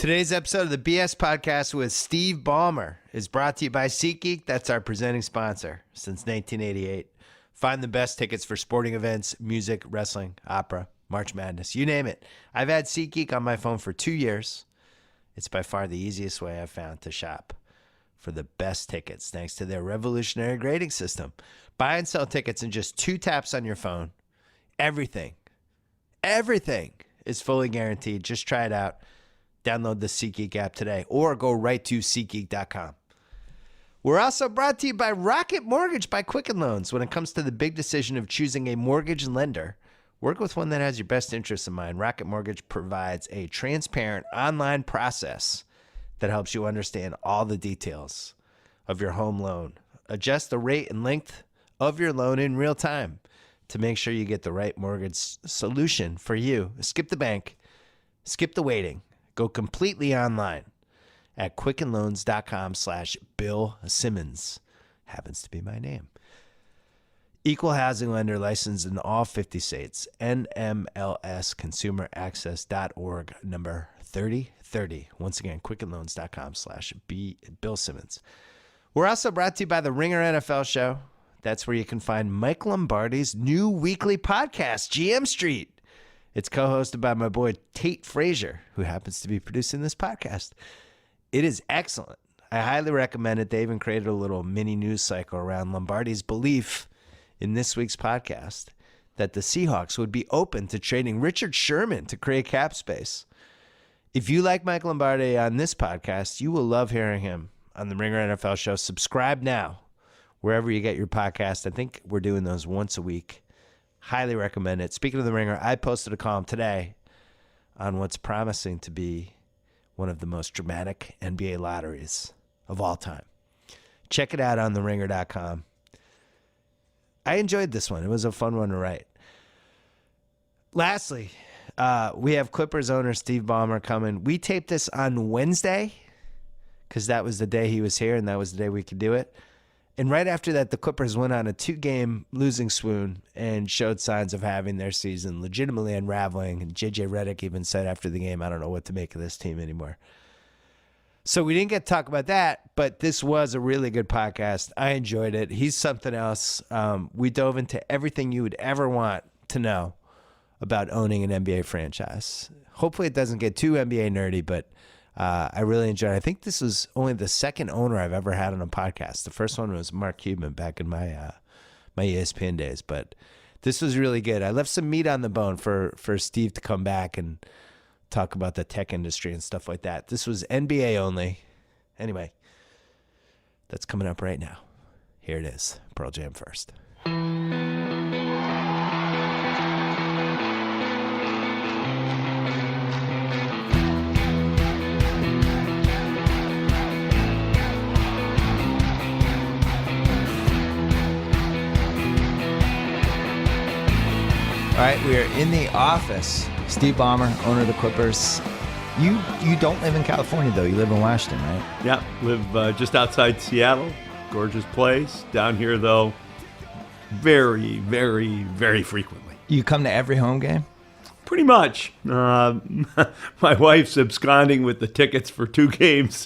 Today's episode of the BS Podcast with Steve Ballmer is brought to you by SeatGeek. That's our presenting sponsor since 1988. Find the best tickets for sporting events, music, wrestling, opera, March Madness, you name it. I've had SeatGeek on my phone for 2 years. It's by far the easiest way I've found to shop for the best tickets, thanks to their revolutionary grading system. Buy and sell tickets in just 2 taps on your phone. Everything is fully guaranteed. Just try it out. Download the SeatGeek app today or go right to SeatGeek.com. We're also brought to you by Rocket Mortgage by Quicken Loans. When it comes to the big decision of choosing a mortgage lender, work with one that has your best interests in mind. Rocket Mortgage provides a transparent online process that helps you understand all the details of your home loan. Adjust the rate and length of your loan in real time to make sure you get the right mortgage solution for you. Skip the bank. Skip the waiting. Go completely online at quickenloans.com/Bill Simmons. Happens to be my name. Equal housing lender licensed in all 50 states. NMLSconsumeraccess.org number 3030. Once again, quickenloans.com/Bill Simmons. We're also brought to you by the Ringer NFL Show. That's where you can find Mike Lombardi's new weekly podcast, GM Street. It's co-hosted by my boy Tate Frazier, who happens to be producing this podcast. It is excellent. I highly recommend it. They even created a little mini news cycle around Lombardi's belief in this week's podcast that the Seahawks would be open to trading Richard Sherman to create cap space. If you like Mike Lombardi on this podcast, you will love hearing him on the Ringer NFL Show. Subscribe now, wherever you get your podcast. I think we're doing those once a week. Highly recommend it. Speaking of the Ringer, I posted a column today on what's promising to be one of the most dramatic NBA lotteries of all time. Check it out on theringer.com. I enjoyed this one. It was a fun one to write. Lastly, we have Clippers owner Steve Ballmer coming. We taped this on Wednesday because that was the day he was here and that was the day we could do it. And right after that, the Clippers went on a 2-game losing swoon and showed signs of having their season legitimately unraveling. And J.J. Redick even said after the game, I don't know what to make of this team anymore. So we didn't get to talk about that, but this was a really good podcast. I enjoyed it. He's something else. We dove into everything you would ever want to know about owning an NBA franchise. Hopefully it doesn't get too NBA nerdy, but I really enjoyed it. I think this was only the second owner I've ever had on a podcast. The first one was Mark Cuban back in my my ESPN days, but this was really good. I left some meat on the bone for Steve to come back and talk about the tech industry and stuff like that. This was NBA only. Anyway, that's coming up right now. Here it is. Pearl Jam first. All right, we are in the office. Steve Ballmer, owner of the Clippers. You don't live in California, though. You live in Washington, right? Yeah, live just outside Seattle. Gorgeous place. Down here, though, very, very, very frequently. You come to every home game? Pretty much. My wife's absconding with the tickets for 2 games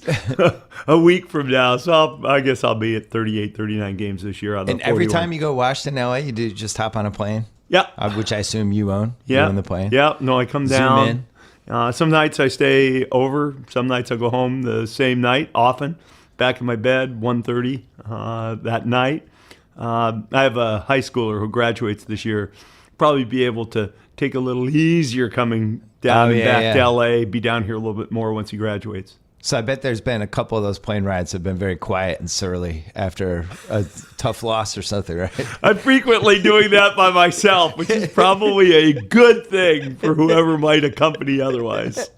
a week from now, so I guess I'll be at 38, 39 games this year. And every time you go to Washington, LA, you do just hop on a plane? Yeah. Which I assume you own. Yeah. You own the plane. Yeah. No, I come down. Some nights I stay over. Some nights I go home the same night, often. Back in my bed, 1:30 that night. I have a high schooler who graduates this year. Probably be able to take a little easier coming down back to L.A., be down here a little bit more once he graduates. So I bet there's been a couple of those plane rides that have been very quiet and surly after a tough loss or something, right? I'm frequently doing that by myself, which is probably a good thing for whoever might accompany otherwise.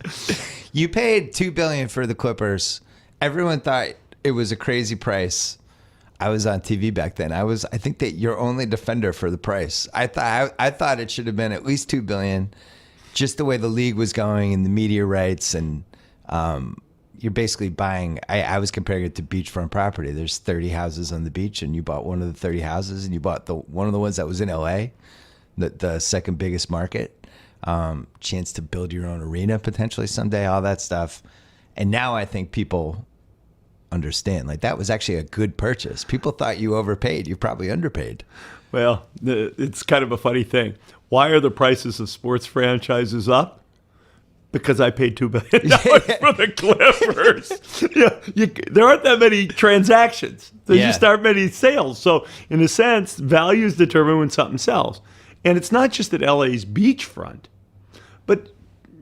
You paid $2 billion for the Clippers. Everyone thought it was a crazy price. I was on TV back then. I think that you're only defender for the price. I thought it should have been at least $2 billion, just the way the league was going and the media rights and. You're basically buying, I was comparing it to beachfront property. There's 30 houses on the beach, and you bought one of the 30 houses, and you bought one of the ones that was in LA, the second biggest market. Chance to build your own arena potentially someday, all that stuff. And now I think people understand. Like, that was actually a good purchase. People thought you overpaid. You probably underpaid. Well, it's kind of a funny thing. Why are the prices of sports franchises up? Because I paid $2 billion for the Clippers. There aren't that many transactions. There just aren't many sales. So, in a sense, value is determined when something sells. And it's not just at LA's beachfront, but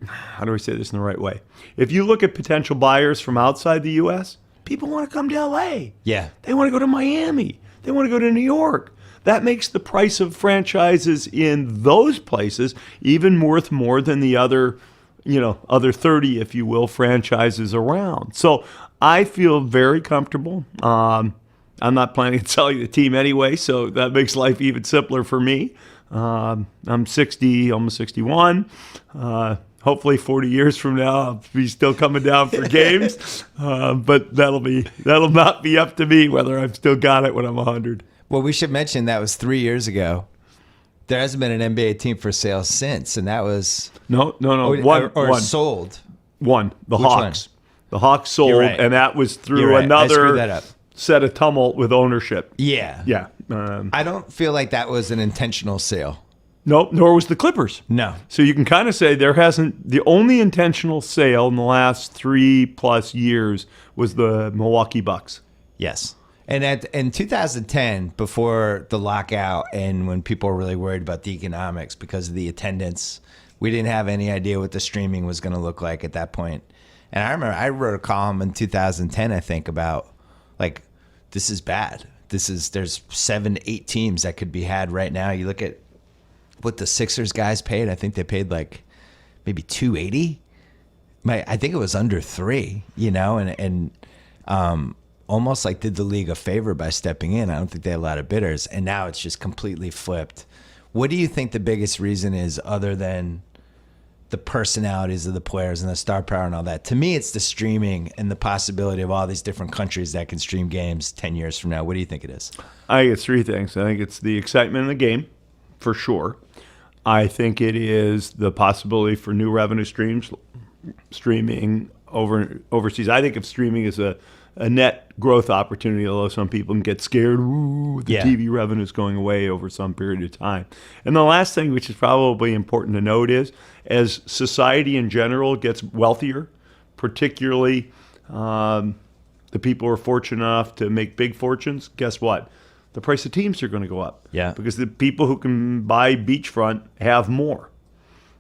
how do we say this in the right way? If you look at potential buyers from outside the U.S., people want to come to LA. Yeah. They want to go to Miami. They want to go to New York. That makes the price of franchises in those places even worth more than the other 30, if you will, franchises around. So I feel very comfortable. I'm not planning on selling the team anyway, so that makes life even simpler for me. I'm 60, almost 61. Hopefully 40 years from now, I'll be still coming down for games. But that'll not be up to me whether I've still got it when I'm 100. Well, we should mention that was 3 years ago. There hasn't been an NBA team for sale since, and that was no. One sold. One, the Which Hawks. one? The Hawks sold, right. and that was through You're right. I screwed that another up. set of tumult with ownership. Yeah. Yeah. I don't feel like that was an intentional sale. No, nor was the Clippers. No. So you can kind of say the only intentional sale in the last 3+ years was the Milwaukee Bucks. Yes. And in 2010, before the lockout and when people were really worried about the economics because of the attendance, we didn't have any idea what the streaming was going to look like at that point. And I remember I wrote a column in 2010, I think, about like, this is bad. There's 7-8 teams that could be had right now. You look at what the Sixers guys paid. I think they paid like maybe $280. I think it was under $3, and almost like did the league a favor by stepping in. I don't think they had a lot of bidders, and now it's just completely flipped. What do you think the biggest reason is, other than the personalities of the players and the star power and all that? To me, it's the streaming and the possibility of all these different countries that can stream games 10 years from now. What do you think it is? I think it's 3 things. I think it's the excitement in the game, for sure. I think it is the possibility for new revenue streams, streaming overseas. I think of streaming as a net growth opportunity, although some people can get scared. Ooh, the TV revenue is going away over some period of time. And the last thing, which is probably important to note, is as society in general gets wealthier, particularly the people who are fortunate enough to make big fortunes, guess what? The price of teams are going to go up. Yeah. Because the people who can buy beachfront have more.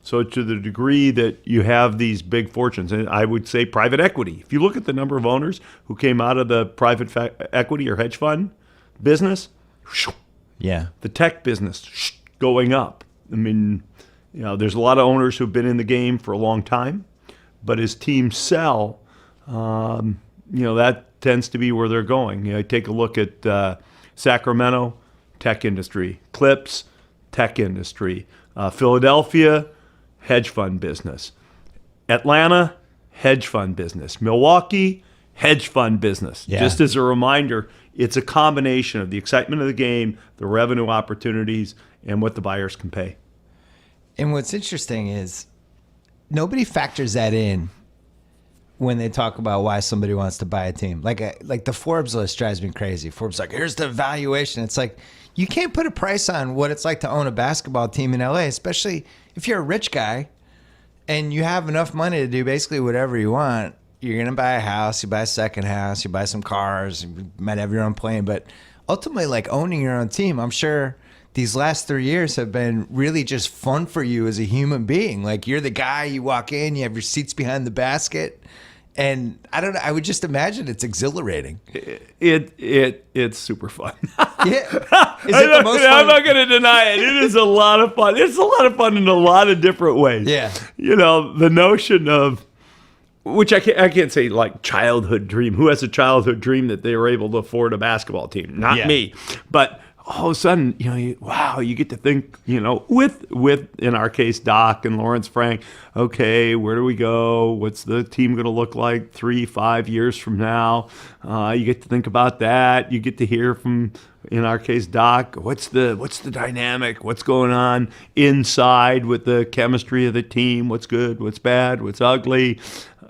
So to the degree that you have these big fortunes, and I would say private equity. If you look at the number of owners who came out of the private equity or hedge fund business, the tech business going up. I mean, there's a lot of owners who've been in the game for a long time, but as teams sell, that tends to be where they're going. Take a look at Sacramento, tech industry. Clips, tech industry. Philadelphia, hedge fund business. Atlanta, hedge fund business. Milwaukee, hedge fund business. Yeah. Just as a reminder, it's a combination of the excitement of the game, the revenue opportunities, and what the buyers can pay. And what's interesting is nobody factors that in when they talk about why somebody wants to buy a team. Like the Forbes list drives me crazy. Forbes like, here's the valuation. It's like, you can't put a price on what it's like to own a basketball team in LA, especially if you're a rich guy and you have enough money to do basically whatever you want. You're going to buy a house, you buy a second house, you buy some cars, you might have your own plane. But ultimately, like, owning your own team, I'm sure these last 3 years have been really just fun for you as a human being. Like, you're the guy, you walk in, you have your seats behind the basket. And I don't know, I would just imagine it's exhilarating. It's super fun. Yeah. Is it the most fun? I'm not going to deny it. It is a lot of fun. It's a lot of fun in a lot of different ways. Yeah. The notion of, which I can't say like childhood dream. Who has a childhood dream that they were able to afford a basketball team? Not me. But all of a sudden, you get to think, with in our case, Doc and Lawrence Frank, okay, where do we go? What's the team going to look like 3-5 years from now? You get to think about that. You get to hear from, in our case, Doc, what's the dynamic? What's going on inside with the chemistry of the team? What's good? What's bad? What's ugly?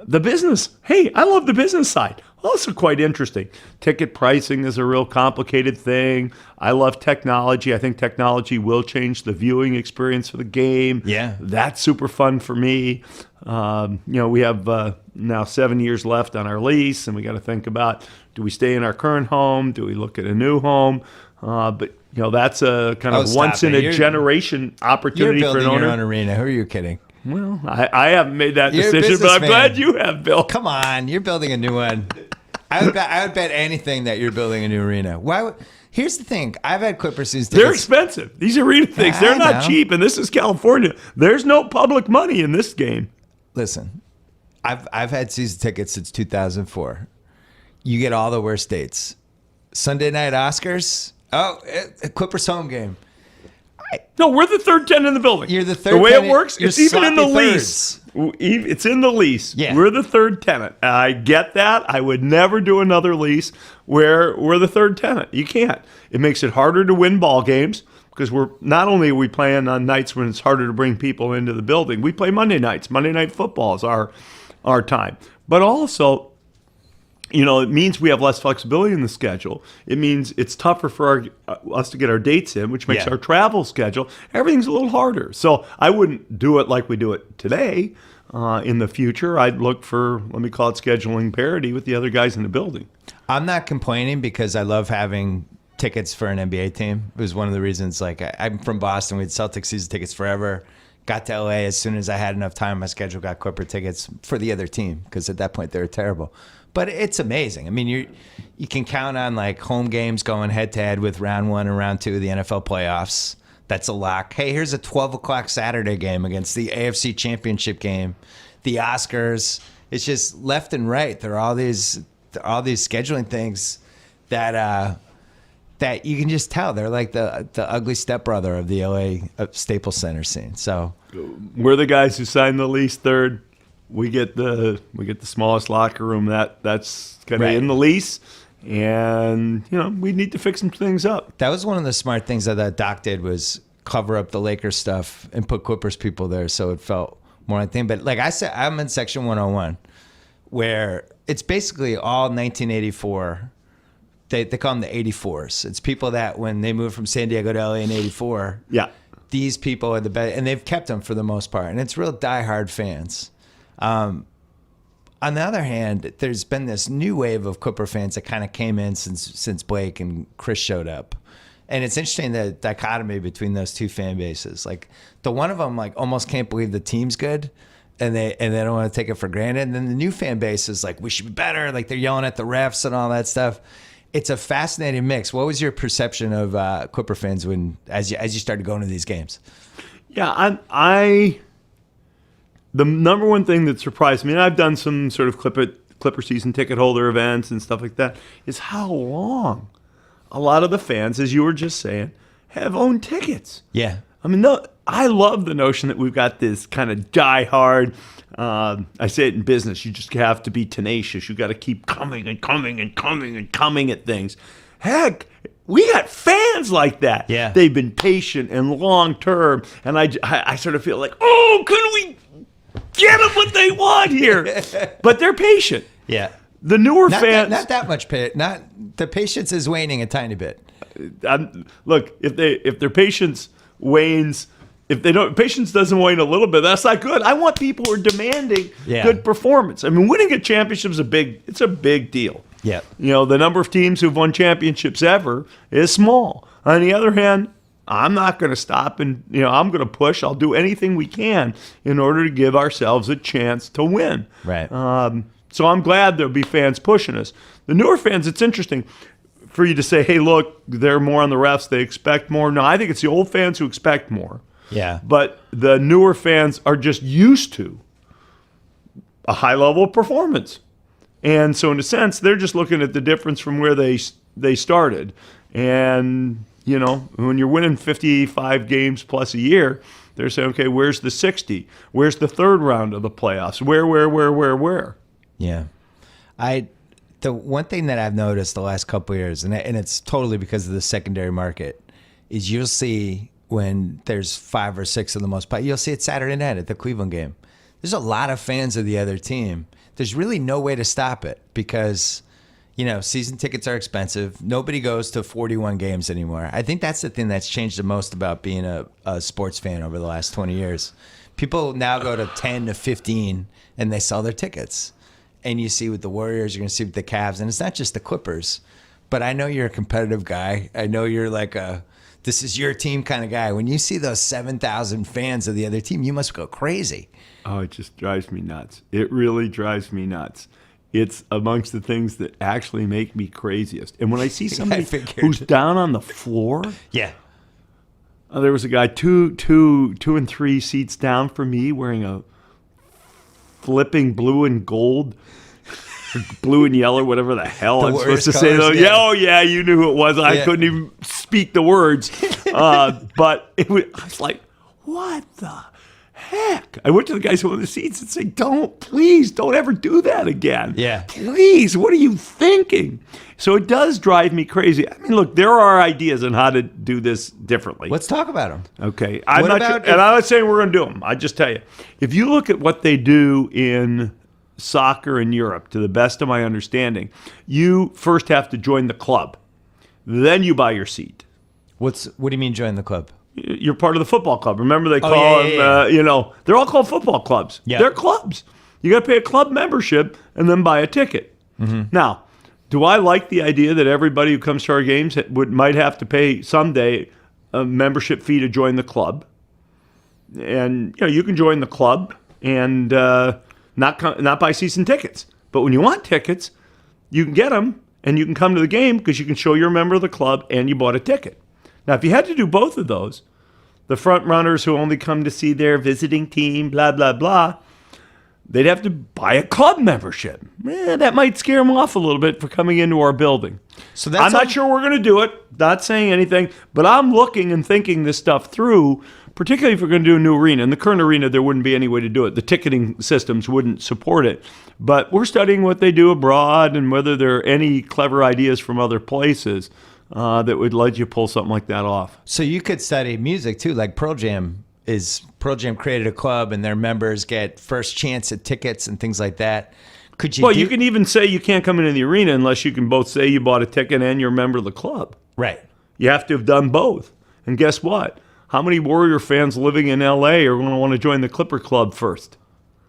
the business. Hey, I love the business side. Also quite interesting. Ticket pricing is a real complicated thing. I love technology. I think technology will change the viewing experience for the game. Yeah. That's super fun for me. We have now 7 years left on our lease, and we got to think about, do we stay in our current home? Do we look at a new home? But that's a kind of once in a generation opportunity for an owner. You're building your own arena. Who are you kidding? Well, I haven't made that decision, but I'm glad you have, Bill. Come on, you're building a new one. I would bet anything that you're building a new arena. Here's the thing. I've had Clippers season tickets. They're expensive. These arena things, they're not cheap, and this is California. There's no public money in this game. Listen, I've had season tickets since 2004. You get all the worst dates. Sunday night Oscars. Oh, Clippers home game. No, we're the third tenant in the building. You're the third The way tenant. it works, it's even in the lease. Thirds. It's in the lease. Yeah. We're the third tenant. I get that. I would never do another lease where we're the third tenant. You can't. It makes it harder to win ball games because we're not only are we playing on nights when it's harder to bring people into the building. We play Monday nights. Monday Night Football is our time. But also, it means we have less flexibility in the schedule. It means it's tougher for us to get our dates in, which makes our travel schedule, everything's a little harder. So I wouldn't do it like we do it today. In the future, I'd look for, let me call it scheduling parity with the other guys in the building. I'm not complaining because I love having tickets for an NBA team. It was one of the reasons, I'm from Boston. We had Celtics season tickets forever. Got to LA as soon as I had enough time on my schedule, got Clipper tickets for the other team because at that point they were terrible. But it's amazing. I mean, you can count on home games going head to head with round 1 and round 2 of the NFL playoffs. That's a lock. Hey, here's a 12 o'clock Saturday game against the AFC Championship game, the Oscars. It's just left and right. There are all these scheduling things that you can just tell they're like the ugly stepbrother of the LA Staples Center scene. So we're the guys who signed the lease third. We get the smallest locker room. That's kind of in the lease, and we need to fix some things up. That was one of the smart things that Doc did was cover up the Lakers stuff and put Clippers people there, so it felt more like thing. But like I said, I'm in section 101, where it's basically all 1984. They call them the 84s. It's people that when they moved from San Diego to LA in 84, these people are the best, and they've kept them for the most part, and it's real diehard fans. On the other hand, there's been this new wave of Clipper fans that kind of came in since Blake and Chris showed up. And it's interesting, the dichotomy between those two fan bases. Like the one of them almost can't believe the team's good and they don't want to take it for granted. And then the new fan base is like, we should be better. Like they're yelling at the refs and all that stuff. It's a fascinating mix. What was your perception of Clipper fans as you started going to these games? Yeah, the number one thing that surprised me, and I've done some sort of Clipper season ticket holder events and stuff like that, is how long a lot of the fans, as you were just saying, have owned tickets. Yeah. I mean, I love the notion that we've got this kind of diehard, I say it in business, you just have to be tenacious. You got to keep coming and coming and coming and coming at things. Heck, we got fans like that. Yeah. They've been patient and long-term, and I sort of feel like, oh, couldn't we get them what they want here? But they're patient. Yeah. The newer fans... Not that much. The patience is waning a tiny bit. Look, if their patience wanes... patience doesn't wane a little bit, that's not good. I want people who are demanding good performance. I mean, winning a championship is a big deal. Yeah. The number of teams who've won championships ever is small. On the other hand, I'm not going to stop and, I'm going to push. I'll do anything we can in order to give ourselves a chance to win. Right. So I'm glad there'll be fans pushing us. The newer fans, it's interesting for you to say, hey, look, they're more on the refs. They expect more. No, I think it's the old fans who expect more. Yeah. But the newer fans are just used to a high level of performance. And so in a sense, they're just looking at the difference from where they started. And, when you're winning 55 games plus a year, they're saying, okay, where's the 60? Where's the third round of the playoffs? Where? Yeah. The one thing that I've noticed the last couple of years, and it's totally because of the secondary market, is you'll see when there's 5 or 6 of the most, you'll see it Saturday night at the Cleveland game. There's a lot of fans of the other team there's really no way to stop it because, season tickets are expensive. Nobody goes to 41 games anymore. I think that's the thing that's changed the most about being a sports fan over the last 20 years. People now go to 10 to 15 and they sell their tickets. And you see with the Warriors, you're going to see with the Cavs. And it's not just the Clippers. But I know you're a competitive guy. I know you're like this is your team kind of guy. When you see those 7,000 fans of the other team, you must go crazy. Oh, it just drives me nuts. It really drives me nuts. It's amongst the things that actually make me craziest. And when I see somebody who's down on the floor. Yeah. There was a guy two and three seats down from me wearing a flipping blue and gold, blue and yellow, whatever the hell I'm supposed to say. Though, yeah. Oh yeah, you knew who it was. I couldn't even speak the words, but I was like, what the heck? I went to the guys who were in the seats and said, please don't ever do that again. Yeah, please. What are you thinking? So it does drive me crazy. I mean, look, there are ideas on how to do this differently. Let's talk about them. Okay. I'm not saying we're going to do them. I just tell you, if you look at what they do in soccer in Europe, to the best of my understanding, you first have to join the club. Then you buy your seat. What do you mean join the club? You're part of the football club. Remember they call them, they're all called football clubs. Yeah. They're clubs. You got to pay a club membership and then buy a ticket. Mm-hmm. Now, do I like the idea that everybody who comes to our games might have to pay someday a membership fee to join the club? And you can join the club and not buy season tickets. But when you want tickets, you can get them and you can come to the game because you can show you're a member of the club and you bought a ticket. Now, if you had to do both of those, the front runners who only come to see their visiting team, blah, blah, blah, they'd have to buy a club membership. That might scare them off a little bit for coming into our building. So I'm not sure we're going to do it, not saying anything, but I'm looking and thinking this stuff through, particularly if we're going to do a new arena. In the current arena, there wouldn't be any way to do it. The ticketing systems wouldn't support it. But we're studying what they do abroad and whether there are any clever ideas from other places that would let you pull something like that off. So you could study music, too, like Pearl Jam created a club and their members get first chance at tickets and things like that. You can even say you can't come into the arena unless you can both say you bought a ticket and you're a member of the club. Right. You have to have done both. And guess what? How many Warrior fans living in L.A. are going to want to join the Clipper Club first?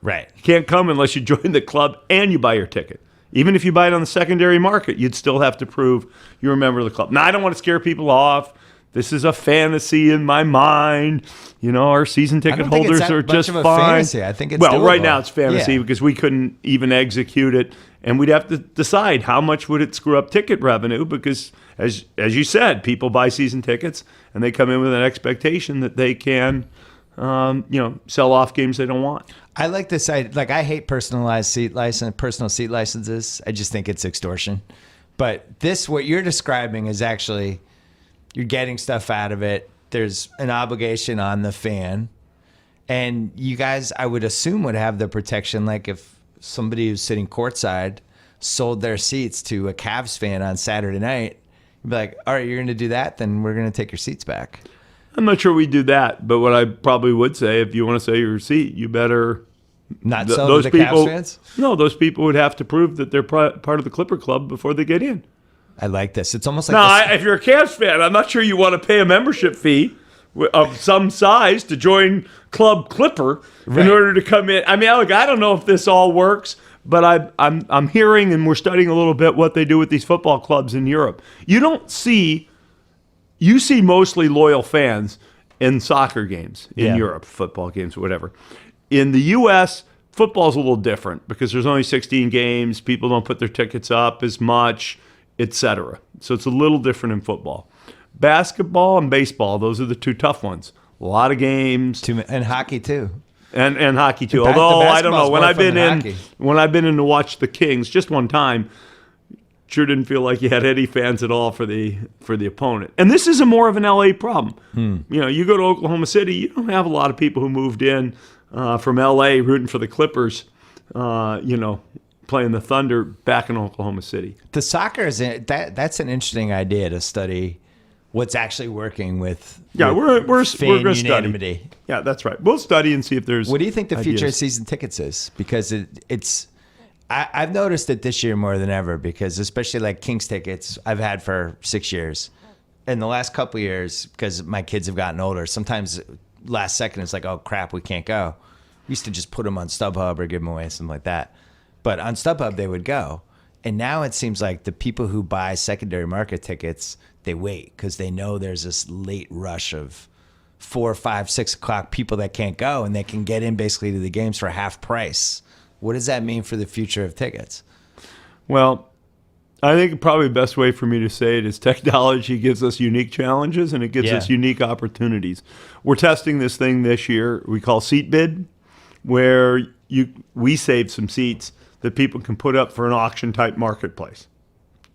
Right. You can't come unless you join the club and you buy your ticket. Even if you buy it on the secondary market, you'd still have to prove you're a member of the club. Now, I don't want to scare people off. This is a fantasy in my mind. Our season ticket holders are just fine. Fantasy. I think it's doable. Right now it's fantasy because we couldn't even execute it, and we'd have to decide how much would it screw up ticket revenue because, as you said, people buy season tickets and they come in with an expectation that they can, sell off games they don't want. I like this idea. Like, I hate personal seat licenses. I just think it's extortion. But what you're describing is actually, you're getting stuff out of it. There's an obligation on the fan. And you guys, I would assume, would have the protection. Like if somebody who's sitting courtside sold their seats to a Cavs fan on Saturday night, you'd be like, all right, you're going to do that? Then we're going to take your seats back. I'm not sure we do that. But what I probably would say, if you want to sell your seat, you better not sell to the Cavs fans? No, those people would have to prove that they're part of the Clipper Club before they get in. I like this. It's almost like if you're a Cavs fan, I'm not sure you want to pay a membership fee of some size to join Club Clipper in order to come in. I mean, look, I don't know if this all works, but I'm hearing and we're studying a little bit what they do with these football clubs in Europe. You see mostly loyal fans in soccer games in Europe, football games, whatever. In the U.S., football's a little different because there's only 16 games. People don't put their tickets up as much, etc. So it's a little different in football. Basketball and baseball, those are the two tough ones. A lot of games. And hockey, too. And hockey, too. Although, I don't know. When I've been in to watch the Kings, just one time, sure didn't feel like you had any fans at all for the opponent. And this is more of an L.A. problem. You go to Oklahoma City, you don't have a lot of people who moved in from L.A. rooting for the Clippers, playing the Thunder back in Oklahoma City. The soccer that's an interesting idea to study what's actually working with we're fan going to unanimity. Study. Yeah, that's right. We'll study and see if there's. What do you think the ideas. future of season tickets is? Because it's I've noticed it this year more than ever because especially like Kings tickets I've had for 6 years. In the last couple of years, because my kids have gotten older, sometimes last second it's like, oh crap, we can't go. We used to just put them on StubHub or give them away, something like that. But on StubHub they would go. And now it seems like the people who buy secondary market tickets, they wait because they know there's this late rush of 4, 5, 6 o'clock people that can't go, and they can get in basically to the games for half price. What does that mean for the future of tickets? Well, I think probably the best way for me to say it is technology gives us unique challenges and it gives us unique opportunities. We're testing this thing this year we call Seat Bid, where we save some seats that people can put up for an auction-type marketplace.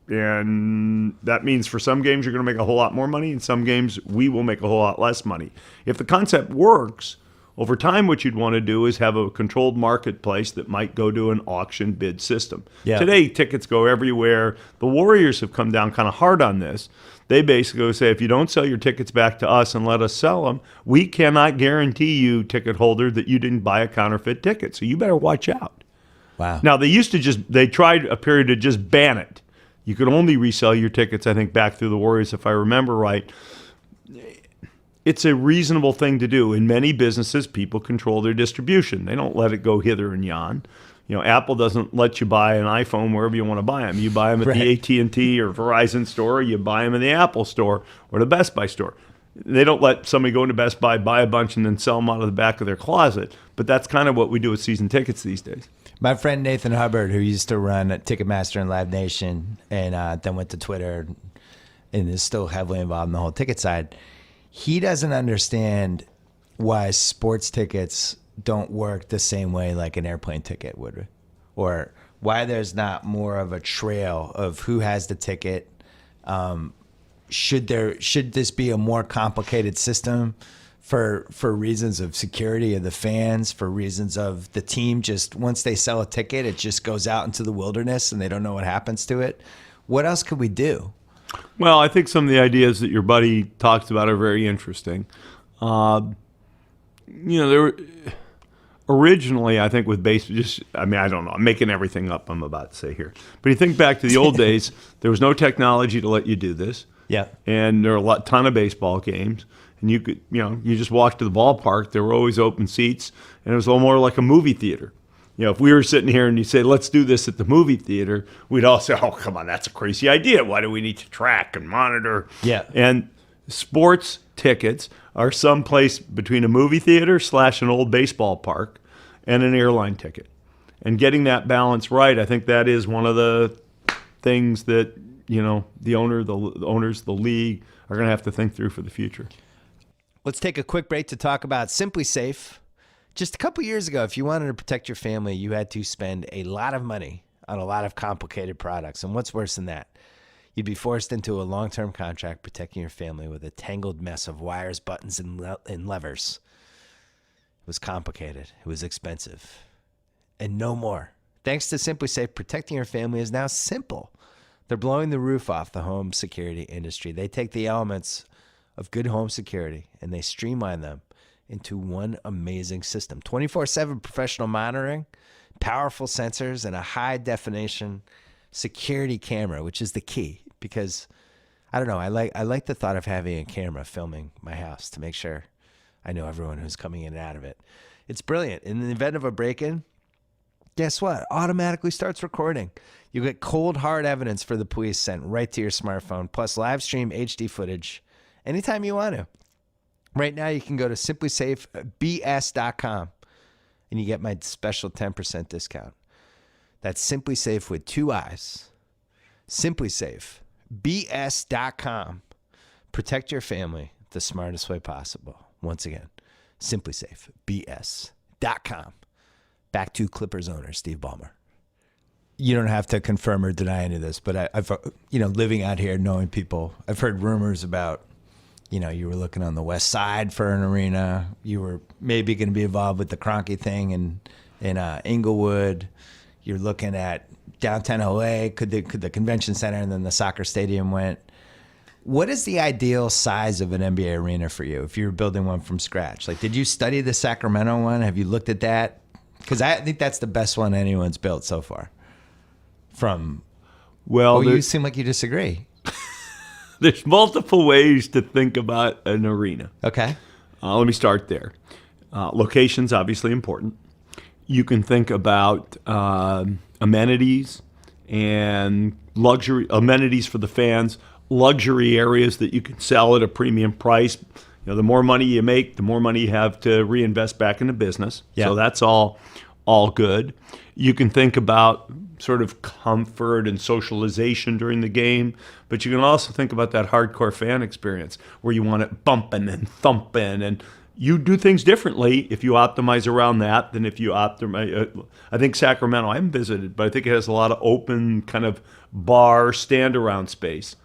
And that means for some games you're going to make a whole lot more money, and some games we will make a whole lot less money. If the concept works, over time what you'd want to do is have a controlled marketplace that might go to an auction bid system. Yeah. Today, tickets go everywhere. The Warriors have come down kind of hard on this. They basically say, if you don't sell your tickets back to us and let us sell them, we cannot guarantee you, ticket holder, that you didn't buy a counterfeit ticket. So you better watch out. Wow. Now, they tried a period to just ban it. You could only resell your tickets, I think, back through the Warriors, if I remember right. It's a reasonable thing to do. In many businesses, people control their distribution. They don't let it go hither and yon. You know, Apple doesn't let you buy an iPhone wherever you want to buy them. You buy them at the AT&T or Verizon store, or you buy them in the Apple store or the Best Buy store. They don't let somebody go into Best Buy, buy a bunch, and then sell them out of the back of their closet. But that's kind of what we do with season tickets these days. My friend Nathan Hubbard, who used to run at Ticketmaster and Live Nation and then went to Twitter and is still heavily involved in the whole ticket side, he doesn't understand why sports tickets don't work the same way like an airplane ticket would, or why there's not more of a trail of who has the ticket. Should this be a more complicated system for reasons of security of the fans, for reasons of the team, just once they sell a ticket, it just goes out into the wilderness and they don't know what happens to it? What else could we do? Well, I think some of the ideas that your buddy talks about are very interesting. Originally, I think with baseball, I don't know, I'm making everything up I'm about to say here. But you think back to the old days, there was no technology to let you do this. Yeah. And there were a ton of baseball games. And you could, you just walked to the ballpark, there were always open seats, and it was a little more like a movie theater. If we were sitting here and you say, let's do this at the movie theater, we'd all say, oh, come on, that's a crazy idea. Why do we need to track and monitor? Yeah. And sports tickets are someplace between a movie theater / an old baseball park and an airline ticket. And getting that balance right, I think that is one of the things that, the owners, the league are going to have to think through for the future. Let's take a quick break to talk about Simply Safe. Just a couple years ago, if you wanted to protect your family, you had to spend a lot of money on a lot of complicated products. And what's worse than that? You'd be forced into a long-term contract protecting your family with a tangled mess of wires, buttons, and levers. It was complicated. It was expensive. And no more. Thanks to Simply Safe, protecting your family is now simple. They're blowing the roof off the home security industry. They take the elements of good home security and they streamline them into one amazing system. 24/7 professional monitoring, powerful sensors, and a high-definition security camera, which is the key. Because, I don't know, I like the thought of having a camera filming my house to make sure I know everyone who's coming in and out of it. It's brilliant. In the event of a break-in, guess what? Automatically starts recording. You get cold, hard evidence for the police sent right to your smartphone, plus live stream HD footage anytime you want to. Right now, you can go to simplysafebs.com and you get my special 10% discount. That's Simply Safe with 2 I's. simplysafebs.com. Protect your family the smartest way possible. Once again, simplysafebs.com. Back to Clippers owner Steve Ballmer. You don't have to confirm or deny any of this, but I've living out here, knowing people, I've heard rumors about, you were looking on the west side for an arena. You were maybe going to be involved with the Kroenke thing in Inglewood. You're looking at downtown LA. Could the convention center and then the soccer stadium went? What is the ideal size of an NBA arena for you if you were building one from scratch? Like, did you study the Sacramento one? Have you looked at that? Because I think that's the best one anyone's built so far. from? Well, Oh, you seem like you disagree. there's multiple ways to think about an arena. Okay. Let me start there. Location's obviously important. You can think about amenities and luxury amenities for the fans, luxury areas that you can sell at a premium price. The more money you make, the more money you have to reinvest back into business. Yeah. So that's all good. You can think about sort of comfort and socialization during the game, but you can also think about that hardcore fan experience where you want it bumping and thumping, and you do things differently if you optimize around that than if you optimize. I think Sacramento, I haven't visited, but I think it has a lot of open kind of bar stand-around space,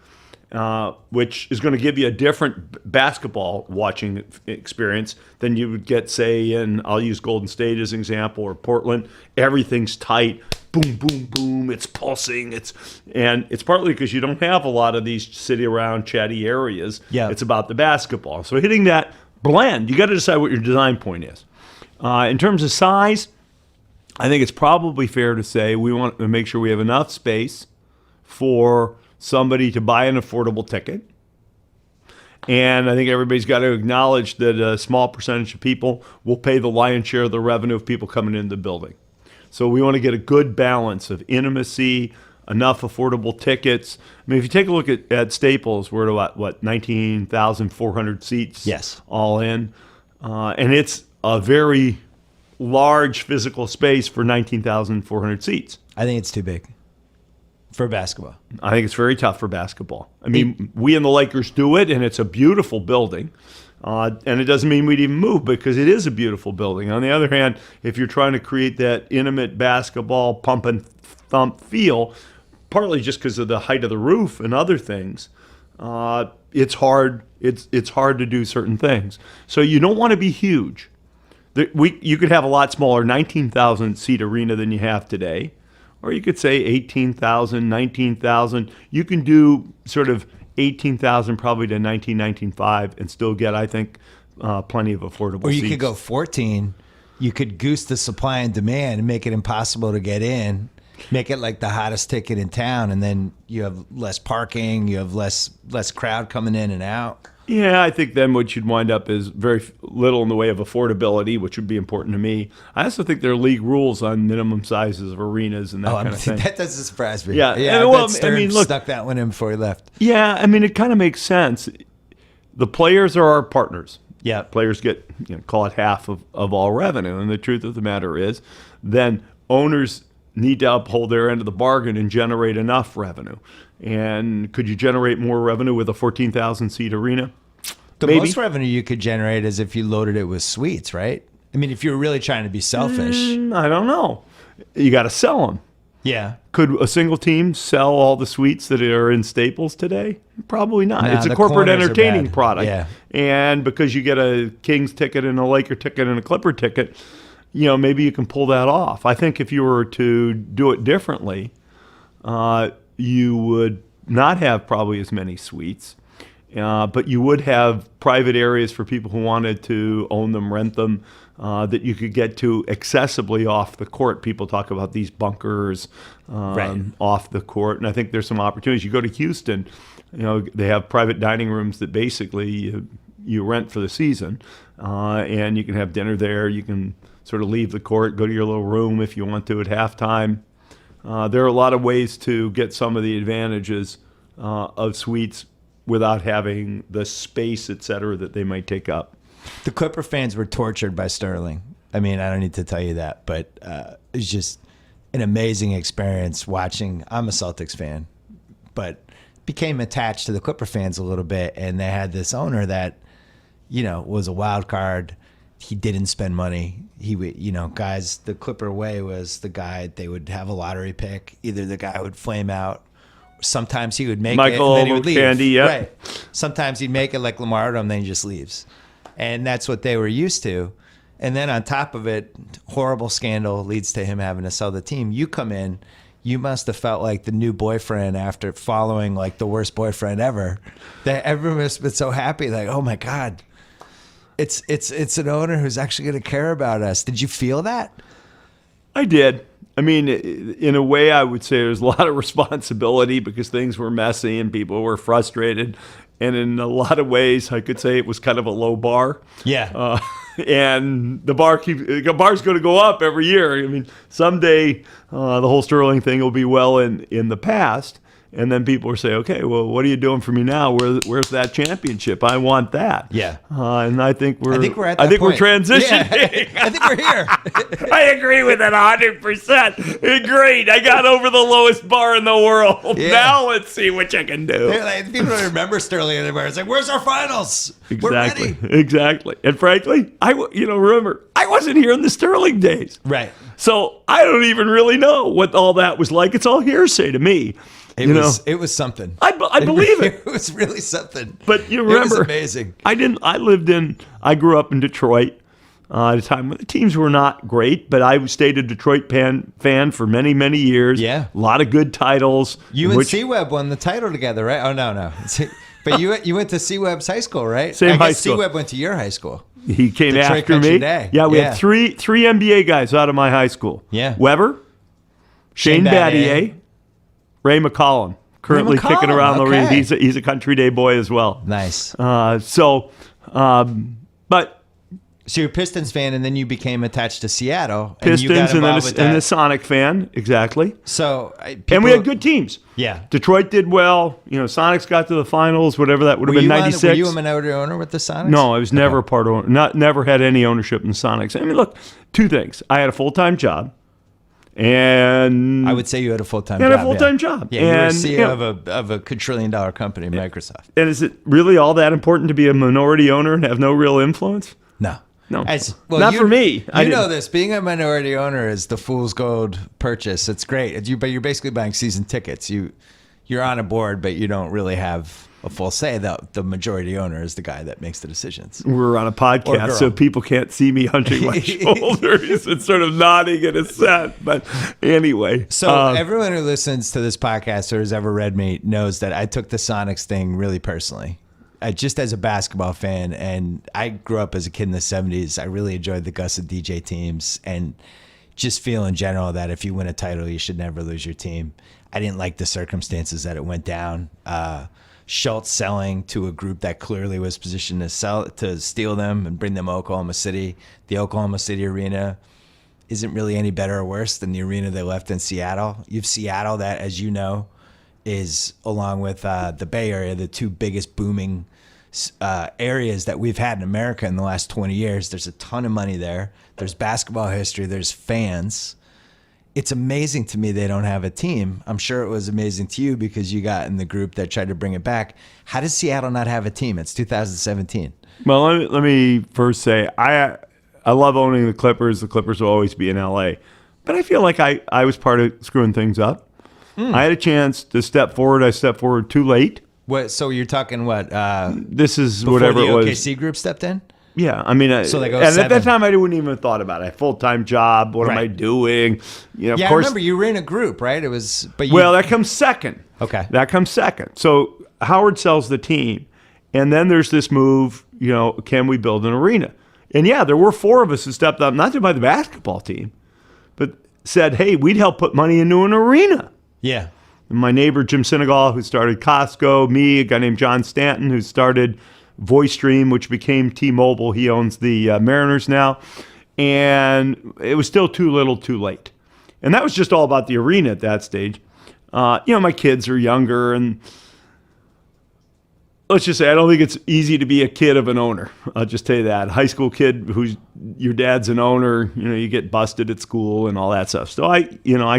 which is going to give you a different basketball watching experience than you would get, say, in, I'll use Golden State as an example, or Portland. Everything's tight. Boom, boom, boom. It's pulsing. And it's partly because you don't have a lot of these city-around chatty areas. Yeah. It's about the basketball. So hitting that blend, you got to decide what your design point is. In terms of size, I think it's probably fair to say we want to make sure we have enough space for somebody to buy an affordable ticket. And I think everybody's got to acknowledge that a small percentage of people will pay the lion's share of the revenue of people coming into the building. So we want to get a good balance of intimacy, enough affordable tickets. I mean, if you take a look at Staples, we're at what 19,400 seats, Yes, all in. And it's a very large physical space for 19,400 seats. I think it's too big for basketball. I think it's very tough for basketball. I mean, we and the Lakers do it, and it's a beautiful building. And it doesn't mean we'd even move because it is a beautiful building. On the other hand, if you're trying to create that intimate basketball pump and thump feel, partly just because of the height of the roof and other things, it's hard. It's hard to do certain things. So you don't want to be huge. You could have a lot smaller 19,000 seat arena than you have today. Or you could say 18,000, 19,000. You can do sort of 18,000 probably to 1995 and still get, I think, plenty of affordable seats. Or you could go 14. You could goose the supply and demand and make it impossible to get in. Make it like the hottest ticket in town, and then you have less parking. You have less crowd coming in and out. Yeah, I think then what you'd wind up is very little in the way of affordability, which would be important to me. I also think there are league rules on minimum sizes of arenas and that kind of thing. That doesn't surprise me. Yeah, I mean, look, stuck that one in before he left. Yeah, I mean, it kind of makes sense. The players are our partners. Yeah, players get call it half of all revenue, and the truth of the matter is, then owners need to uphold their end of the bargain and generate enough revenue. And could you generate more revenue with a 14,000 seat arena? The Maybe. most revenue you could generate is if you loaded it with suites, right? I mean, if you're really trying to be selfish. I don't know. You got to sell them. Yeah. Could a single team sell all the suites that are in Staples today? Probably not. Nah, it's a the corporate corners are entertaining bad. product. Yeah. And because you get a Kings ticket and a Laker ticket and a Clipper ticket, maybe you can pull that off. I think if you were to do it differently, you would not have probably as many suites, but you would have private areas for people who wanted to own them, rent them, that you could get to accessibly off the court. People talk about these bunkers off the court, and I think there's some opportunities. You go to Houston, they have private dining rooms that basically you rent for the season, and you can have dinner there. You can sort of leave the court, go to your little room if you want to at halftime. There are a lot of ways to get some of the advantages of suites without having the space, et cetera, that they might take up. The Clipper fans were tortured by Sterling. I mean, I don't need to tell you that, but it was just an amazing experience watching. I'm a Celtics fan, but became attached to the Clipper fans a little bit, and they had this owner that, was a wild card. He didn't spend money. He would, guys, the Clipper way was the guy, they would have a lottery pick. Either the guy would flame out. Sometimes he would make it and then he would leave. Candy, yeah. Right. Sometimes he'd make it like Lamar Odom, then he just leaves. And that's what they were used to. And then on top of it, horrible scandal leads to him having to sell the team. You come in, you must have felt like the new boyfriend after following like the worst boyfriend ever. That everyone must have been so happy, like, oh my God. It's an owner who's actually going to care about us. Did you feel that? I did. I mean, in a way, I would say there's a lot of responsibility because things were messy and people were frustrated. And in a lot of ways, I could say it was kind of a low bar. Yeah. And the bar's going to go up every year. I mean, someday the whole Sterling thing will be well in the past. And then people will say, okay, well, what are you doing for me now? Where's that championship? I want that. Yeah. And I think we're at that point. We're transitioning. Yeah, I think we're here. I agree with it 100%. Great. I got over the lowest bar in the world. Yeah. Now let's see what you can do. Like, people don't remember Sterling anymore. It's like, where's our finals? Exactly. We're ready. Exactly. And frankly, remember, I wasn't here in the Sterling days. Right. So I don't even really know what all that was like. It's all hearsay to me. It was something. I believe it. It was really something. But you remember, it was amazing. I grew up in Detroit at a time when the teams were not great, but I stayed a Detroit fan for many, many years. Yeah. A lot of good titles. You and C-Web won the title together, right? Oh, no. But you went to C-Web's high school, right? Same high school. C-Web went to your high school. He came Detroit after Country me. Day. Yeah, we had three NBA guys out of my high school. Yeah. Weber, Shane Battier, Ray McCollum. Currently kicking around the ring. He's a Country Day boy as well. Nice. But so you're a Pistons fan, and then you became attached to Seattle. Pistons, and then a Sonic fan, exactly. So, and we had good teams. Yeah, Detroit did well. Sonics got to the finals. Whatever that would have been, 96. Were you a minority owner with the Sonics? No, I was never a part of. Never had any ownership in the Sonics. I mean, look, two things. I had a full-time job. And I would say you had a full-time job. Yeah, and, you were CEO of a quadrillion-dollar company, Microsoft. And is it really all that important to be a minority owner and have no real influence? No. Not for me. You know this. Being a minority owner is the fool's gold purchase. It's great. But you're basically buying season tickets. You're on a board, but you don't really have a full say. The majority owner is the guy that makes the decisions. We're on a podcast, so people can't see me hunching my shoulders and sort of nodding in assent. But anyway. So everyone who listens to this podcast or has ever read me knows that I took the Sonics thing really personally. Just as a basketball fan, and I grew up as a kid in the 70s, I really enjoyed the Gus and DJ teams and just feel in general that if you win a title, you should never lose your team. I didn't like the circumstances that it went down. Schultz selling to a group that clearly was positioned to steal them and bring them to Oklahoma City. The Oklahoma City arena isn't really any better or worse than the arena they left in Seattle. You have Seattle that, as you know, is, along with the Bay Area, the two biggest booming areas that we've had in America in the last 20 years. There's a ton of money there. There's basketball history. There's fans. It's amazing to me they don't have a team. I'm sure it was amazing to you because you got in the group that tried to bring it back. How does Seattle not have a team? It's 2017. Well, let me first say I love owning the Clippers. The Clippers will always be in L.A. But I feel like I was part of screwing things up. I had a chance to step forward. I stepped forward too late. What? So you're talking what? This is whatever it was. The OKC group stepped in? Yeah, I mean, so like and at that time I wouldn't even have thought about it. Full-time job. What am I doing? Of course. I remember you were in a group, right? It was, but well, that comes second. Okay, that comes second. So Howard sells the team, and then there's this move. Can we build an arena? And yeah, there were four of us who stepped up, not to buy the basketball team, but said, "Hey, we'd help put money into an arena." Yeah. And my neighbor Jim Senegal, who started Costco, me, a guy named John Stanton, who started VoiceStream, which became T-Mobile. He owns the Mariners now. And it was still too little, too late. And that was just all about the arena at that stage. My kids are younger, and let's just say I don't think it's easy to be a kid of an owner. I'll just tell you that. High school kid who's your dad's an owner, you get busted at school and all that stuff. So I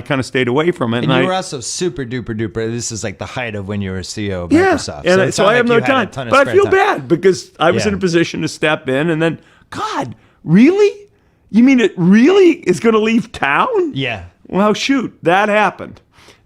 kind of stayed away from it. And you were also super duper duper. This is like the height of when you were CEO of Microsoft. Yeah, and so I have no time. But I feel bad because I was in a position to step in, and then, God, really? You mean it really is going to leave town? Yeah. Well, shoot, that happened.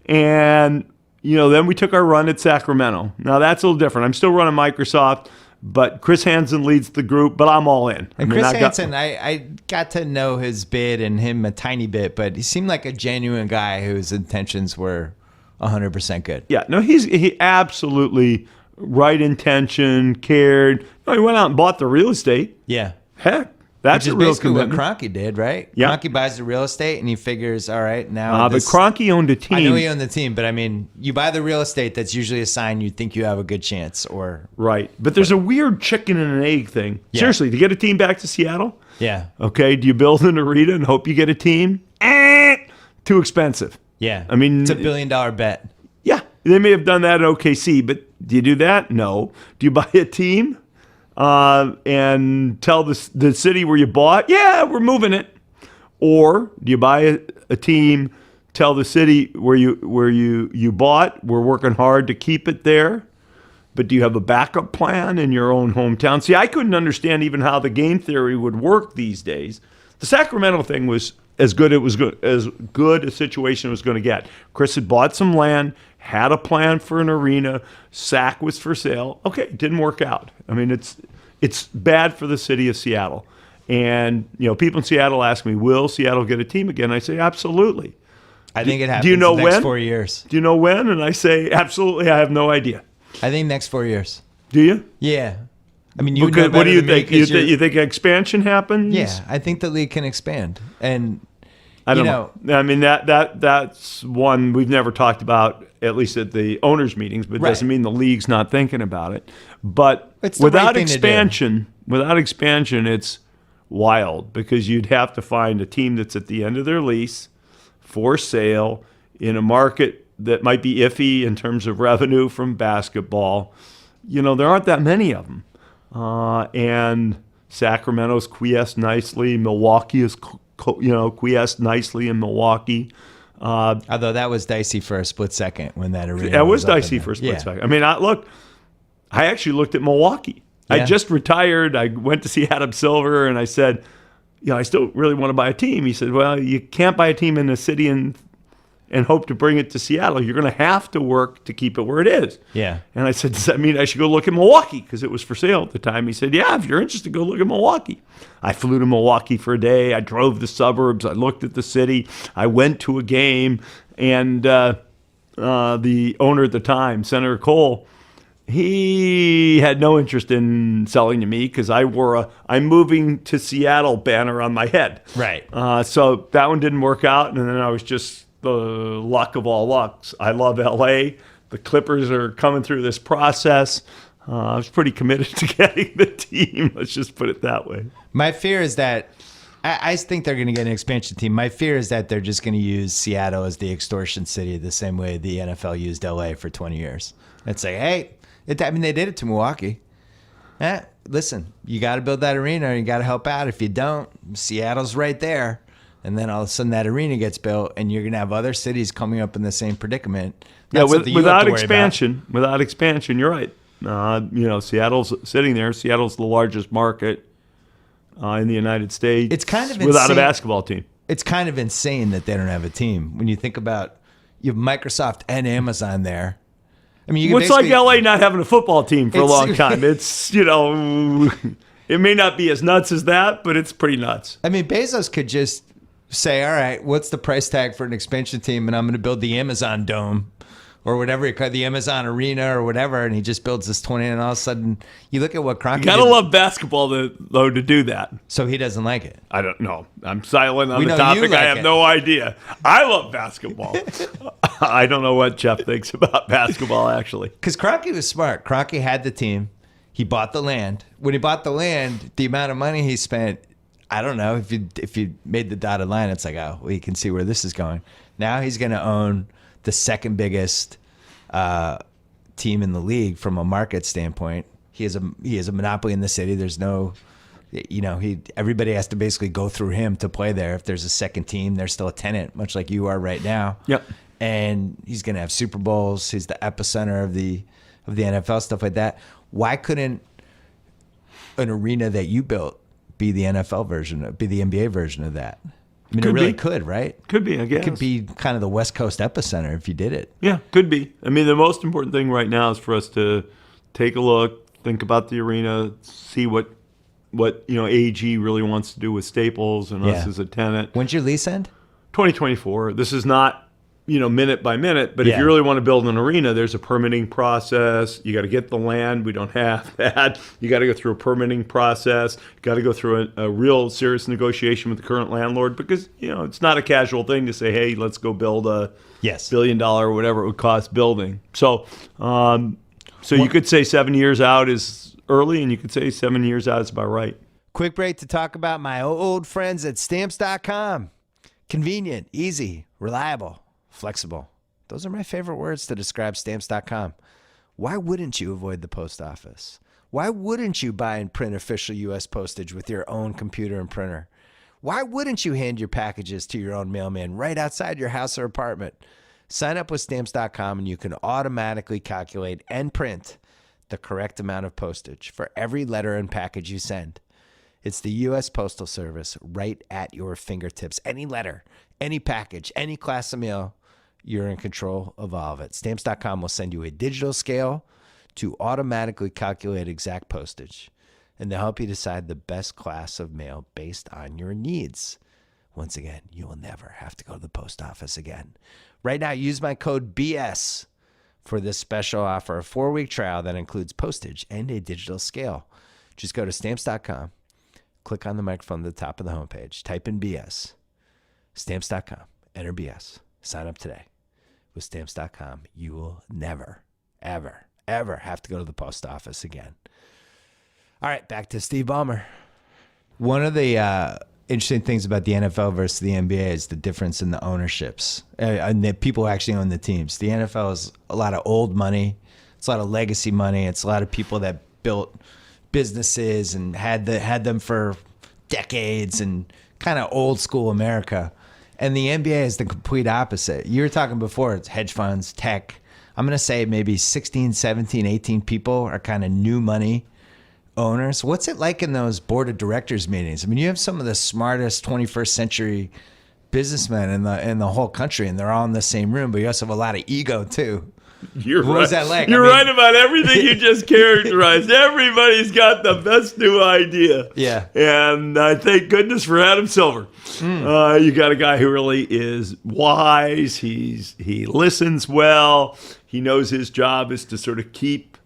And then we took our run at Sacramento. Now, that's a little different. I'm still running Microsoft, but Chris Hansen leads the group, but I'm all in. And Chris Hansen, I got to know his bid and him a tiny bit, but he seemed like a genuine guy whose intentions were 100% good. Yeah, no, he absolutely right intention, cared. He went out and bought the real estate. Yeah. Heck, That's Which is a real basically what commitment. Kroenke did, right? Yeah. Kroenke buys the real estate and he figures, all right, now But Kroenke owned a team. I know he owned the team, but I mean, you buy the real estate, that's usually a sign you think you have a good chance. Or Right. But there's a weird chicken and an egg thing. Yeah. Seriously, to get a team back to Seattle, yeah, okay, do you build an arena and hope you get a team? Too expensive. yeah. I mean, it's a $1 billion bet. Yeah, they may have done that at OKC, but do you do that? No. Do you buy a team and tell the city where you bought, yeah, we're moving it? Or do you buy a team, tell the city where you bought, we're working hard to keep it there, but do you have a backup plan in your own hometown? See, I couldn't understand even how the game theory would work these days. The Sacramento thing was as good a situation was going to get. Chris had bought some land, had a plan for an arena. Sac was for sale. Okay, it didn't work out. I mean, it's bad for the city of Seattle. And people in Seattle ask me, will Seattle get a team again? I say, absolutely. I think it happens Do you know in the next when? 4 years. Do you know when? And I say, absolutely, I have no idea. I think next 4 years. Do you? Yeah. I mean, you know What do better you than me think? 'cause You think expansion happens? Yeah, I think the league can expand. And I don't know. I mean, that's one we've never talked about, at least at the owners' meetings, but it doesn't mean the league's not thinking about it. But It's the right without thing to do. expansion, it's wild because you'd have to find a team that's at the end of their lease for sale in a market that might be iffy in terms of revenue from basketball. There aren't that many of them. And Sacramento's quiesced nicely. Milwaukee has quiesced nicely in Milwaukee. although that was dicey for a split second when that arena That was up in dicey there. for a split second. I mean, I actually looked at Milwaukee. I Yeah. just retired. I went to see Adam Silver, and I said, I still really want to buy a team. He said, well, you can't buy a team in a city and hope to bring it to Seattle. You're going to have to work to keep it where it is. Yeah. And I said, does that mean I should go look at Milwaukee? Because it was for sale at the time. He said, yeah, if you're interested, go look at Milwaukee. I flew to Milwaukee for a day. I drove the suburbs. I looked at the city. I went to a game. And the owner at the time, Senator Cole, he had no interest in selling to me because I wore a "I'm moving to Seattle" banner on my head. Right. So that one didn't work out. And then I was just the luck of all lucks. I love LA. The Clippers are coming through this process. I was pretty committed to getting the team. Let's just put it that way. My fear is that I think they're going to get an expansion team. My fear is that they're just going to use Seattle as the extortion city the same way the NFL used LA for 20 years. It's like, hey, they did it to Milwaukee. Listen, you got to build that arena. You got to help out. If you don't, Seattle's right there. And then all of a sudden that arena gets built, and you're going to have other cities coming up in the same predicament. Yeah, That's something you have to worry without expansion, you're right. Seattle's sitting there. Seattle's the largest market in the United States. It's kind of without insane. a basketball team. It's kind of insane that they don't have a team. When you think about, you have Microsoft and Amazon there. I mean, It's like LA not having a football team for a long time. It's, it may not be as nuts as that, but it's pretty nuts. I mean, Bezos could just say, all right, what's the price tag for an expansion team? And I'm going to build the Amazon Dome or whatever you call it, the Amazon Arena or whatever. And he just builds this 20, and all of a sudden you look at what Kroenke You gotta did. love basketball to do that. So he doesn't like it. I don't know. I'm silent on We the know you topic. like I have it. no idea. I love basketball. I don't know what Jeff thinks about basketball, actually. Because Kroenke was smart. Kroenke had the team. He bought the land. When he bought the land, the amount of money he spent, I don't know. If you made the dotted line, it's like, oh, well, you can see where this is going. Now he's going to own the second biggest team in the league from a market standpoint. He has a monopoly in the city. There's no, everybody has to basically go through him to play there. If there's a second team, they're still a tenant, much like you are right now. Yep. And he's going to have Super Bowls. He's the epicenter of the NFL, stuff like that. Why couldn't an arena that you built be the NFL version, be the NBA version of that? I mean, Could it really be. could, right? Could be, I guess. It could be kind of the West Coast epicenter if you did it. Yeah, could be. I mean, the most important thing right now is for us to take a look, think about the arena, see what AG really wants to do with Staples and us as a tenant. When's your lease end? 2024. This is not, minute by minute. But if you really want to build an arena, there's a permitting process. You got to get the land. We don't have that. You got to go through a permitting process. You got to go through a real serious negotiation with the current landlord, because it's not a casual thing to say, hey, let's go build a $1 billion or whatever it would cost building. So, you could say 7 years out is early, and you could say 7 years out is about right. Quick break to talk about my old friends at Stamps.com. Convenient, easy, reliable, flexible. Those are my favorite words to describe Stamps.com. Why wouldn't you avoid the post office? Why wouldn't you buy and print official U.S. postage with your own computer and printer? Why wouldn't you hand your packages to your own mailman right outside your house or apartment? Sign up with Stamps.com and you can automatically calculate and print the correct amount of postage for every letter and package you send. It's the U.S. Postal Service right at your fingertips. Any letter, any package, any class of mail, you're in control of all of it. Stamps.com will send you a digital scale to automatically calculate exact postage, and they'll help you decide the best class of mail based on your needs. Once again, you will never have to go to the post office again. Right now, use my code BS for this special offer, a 4-week trial that includes postage and a digital scale. Just go to Stamps.com. Click on the microphone at the top of the homepage. Type in BS. Stamps.com. Enter BS. Sign up today. With Stamps.com, you will never, ever, ever have to go to the post office again. All right, back to Steve Ballmer. One of the interesting things about the NFL versus the NBA is the difference in the ownerships. And the people who actually own the teams. The NFL is a lot of old money. It's a lot of legacy money. It's a lot of people that built businesses and had them for decades, and kind of old school America. And the NBA is the complete opposite. You were talking before, it's hedge funds, tech. I'm going to say maybe 16, 17, 18 people are kind of new money owners. What's it like in those board of directors meetings? I mean, you have some of the smartest 21st century businessmen in the whole country, and they're all in the same room, but you also have a lot of ego too. You're what right. was that like? You're right about everything you just characterized. Everybody's got the best new idea. Yeah. And I thank goodness for Adam Silver. You got a guy who really is wise. He listens well. He knows his job is to sort of take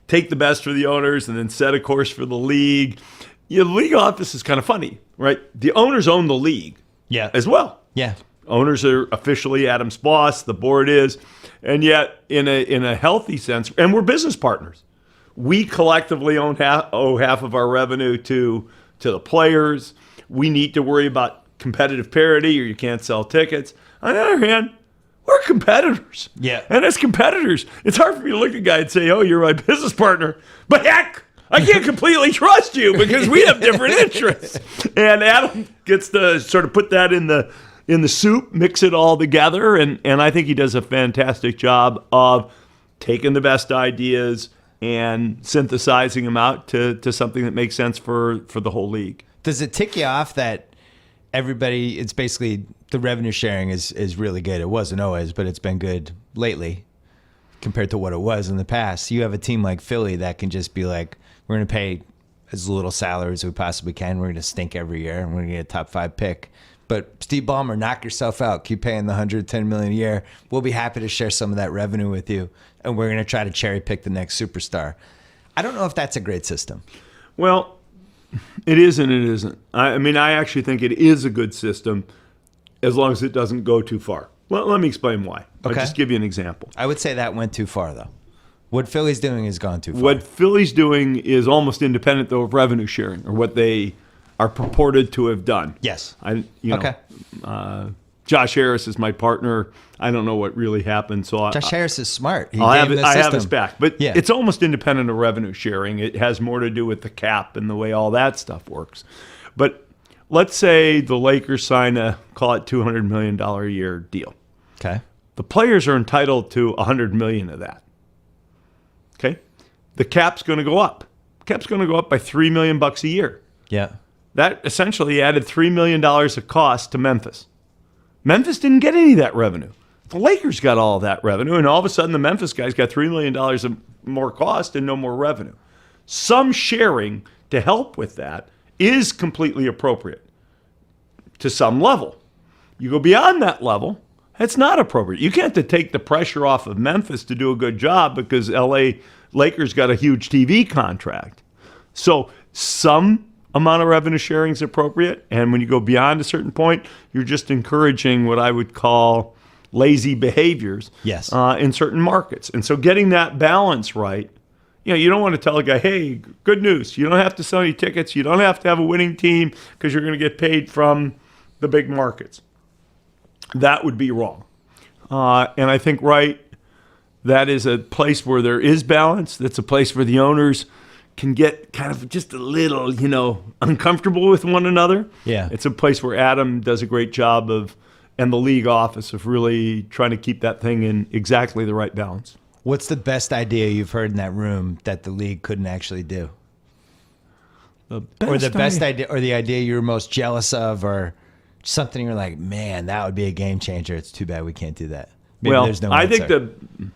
the best for the owners and then set a course for the league. The league office is kind of funny, right? The owners own the league as well. Yeah. Owners are officially Adam's boss. The board is. And yet, in a healthy sense, and we're business partners. We collectively owe half of our revenue to the players. We need to worry about competitive parity, or you can't sell tickets. On the other hand, we're competitors. Yeah. And as competitors, it's hard for me to look at a guy and say, oh, you're my business partner. But heck, I can't completely trust you because we have different interests. And Adam gets to sort of put that in the soup, mix it all together, and I think he does a fantastic job of taking the best ideas and synthesizing them out to something that makes sense for the whole league. Does it tick you off that it's basically the revenue sharing is really good? It wasn't always, but it's been good lately compared to what it was in the past. You have a team like Philly that can just be like, we're going to pay as little salary as we possibly can. We're going to stink every year, and we're going to get a top 5 pick. But Steve Ballmer, knock yourself out. Keep paying the $110 million a year. We'll be happy to share some of that revenue with you, and we're going to try to cherry pick the next superstar. I don't know if that's a great system. Well, it is and it isn't. I mean, I actually think it is a good system as long as it doesn't go too far. Well, let me explain why. Okay. I'll just give you an example. I would say that went too far, though. What Philly's doing has gone too far. What Philly's doing is almost independent, though, of revenue sharing, or what they are purported to have done. Yes. Okay. Josh Harris is my partner. I don't know what really happened. So Josh Harris is smart. I have his back. But it's almost independent of revenue sharing. It has more to do with the cap and the way all that stuff works. But let's say the Lakers sign call it $200 million a year deal. Okay. The players are entitled to $100 million of that. Okay. The cap's going to go up. Cap's going to go up by $3 million a year. Yeah. That essentially added $3 million of cost to Memphis. Memphis didn't get any of that revenue. The Lakers got all of that revenue, and all of a sudden the Memphis guys got $3 million of more cost and no more revenue. Some sharing to help with that is completely appropriate to some level. You go beyond that level, It's not appropriate. You can't take the pressure off of Memphis to do a good job because L.A. Lakers got a huge TV contract. So some amount of revenue sharing is appropriate, and when you go beyond a certain point, you're just encouraging what I would call lazy behaviors in certain markets. And so getting that balance right, you don't want to tell a guy, hey, good news, you don't have to sell any tickets, you don't have to have a winning team because you're going to get paid from the big markets. That would be wrong. And I think, that is a place where there is balance. That's a place where the owners can get kind of just a little, uncomfortable with one another. Yeah. It's a place where Adam does a great job of, and the league office, of really trying to keep that thing in exactly the right balance. What's the best idea you've heard in that room that the league couldn't actually do? The best idea, or the idea you're most jealous of, or something you're like, man, that would be a game changer. It's too bad we can't do that. Maybe there's no I answer. think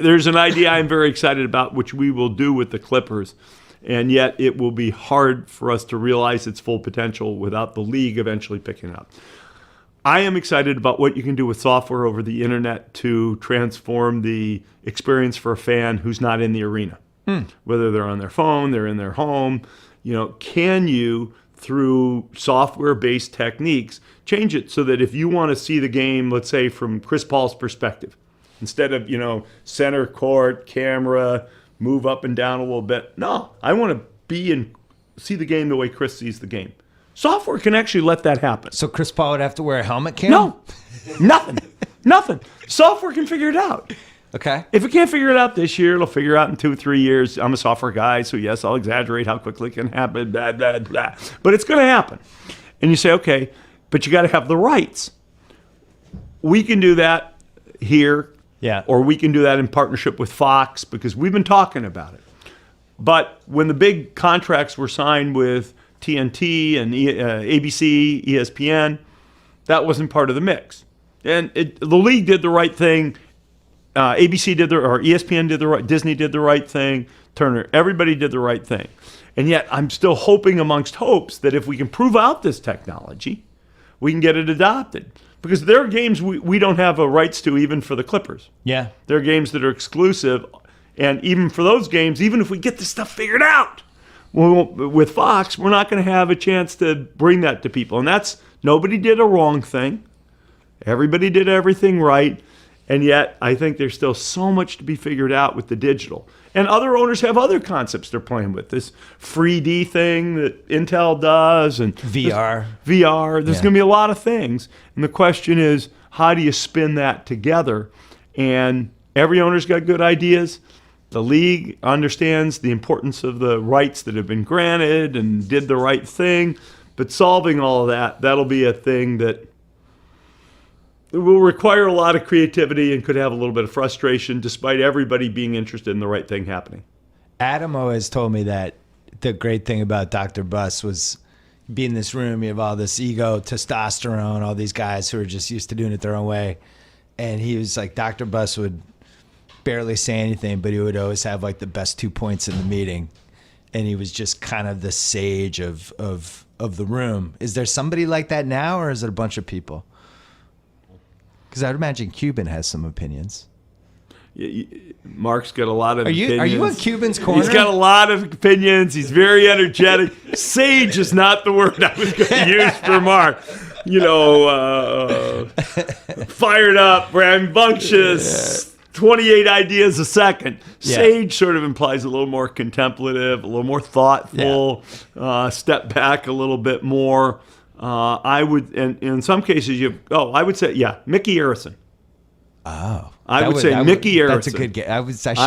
there's an idea I'm very excited about, which we will do with the Clippers, and yet it will be hard for us to realize its full potential without the league eventually picking it up. I am excited about what you can do with software over the internet to transform the experience for a fan who's not in the arena. Whether they're on their phone, they're in their home, can you, through software-based techniques, change it so that if you want to see the game, let's say from Chris Paul's perspective, instead of, center court, camera, move up and down a little bit. No, I want to see the game the way Chris sees the game. Software can actually let that happen. So Chris Paul would have to wear a helmet cam? No, nothing. Software can figure it out. Okay. If it can't figure it out this year, it'll figure it out in 2 or 3 years. I'm a software guy, so yes, I'll exaggerate how quickly it can happen, blah, blah, blah. But it's going to happen. And you say, okay, but you got to have the rights. We can do that here. Yeah. Or we can do that in partnership with Fox because we've been talking about it. But when the big contracts were signed with TNT and ABC, ESPN, that wasn't part of the mix. And the league did the right thing. ABC did or ESPN did the right, Disney did the right thing, Turner, everybody did the right thing. And yet I'm still hoping amongst hopes that if we can prove out this technology, we can get it adopted. Because there are games we don't have rights to even for the Clippers. Yeah. There are games that are exclusive. And even for those games, even if we get this stuff figured out, with Fox, we're not going to have a chance to bring that to people. And nobody did a wrong thing. Everybody did everything right. And yet, I think there's still so much to be figured out with the digital. And other owners have other concepts they're playing with. This 3D thing that Intel does. And VR. There's going to be a lot of things. And the question is, how do you spin that together? And every owner's got good ideas. The league understands the importance of the rights that have been granted and did the right thing. But solving all of that, that'll be a thing that it will require a lot of creativity and could have a little bit of frustration despite everybody being interested in the right thing happening. Adam always told me that the great thing about Dr. Buss was being in this room, you have all this ego, testosterone, all these guys who are just used to doing it their own way. And he was like, Dr. Buss would barely say anything, but he would always have like the best 2 points in the meeting. And he was just kind of the sage of the room. Is there somebody like that now, or is it a bunch of people? Because I'd imagine Cuban has some opinions. Mark's got a lot of opinions. Are you in Cuban's corner? He's got a lot of opinions. He's very energetic. Sage is not the word I was going to use for Mark. Fired up, rambunctious, 28 ideas a second. Yeah. Sage sort of implies a little more contemplative, a little more thoughtful, step back a little bit more. I would, and in some cases, I would say, Mickey Arison. Oh, I would say Mickey Arison. That's a good guess. I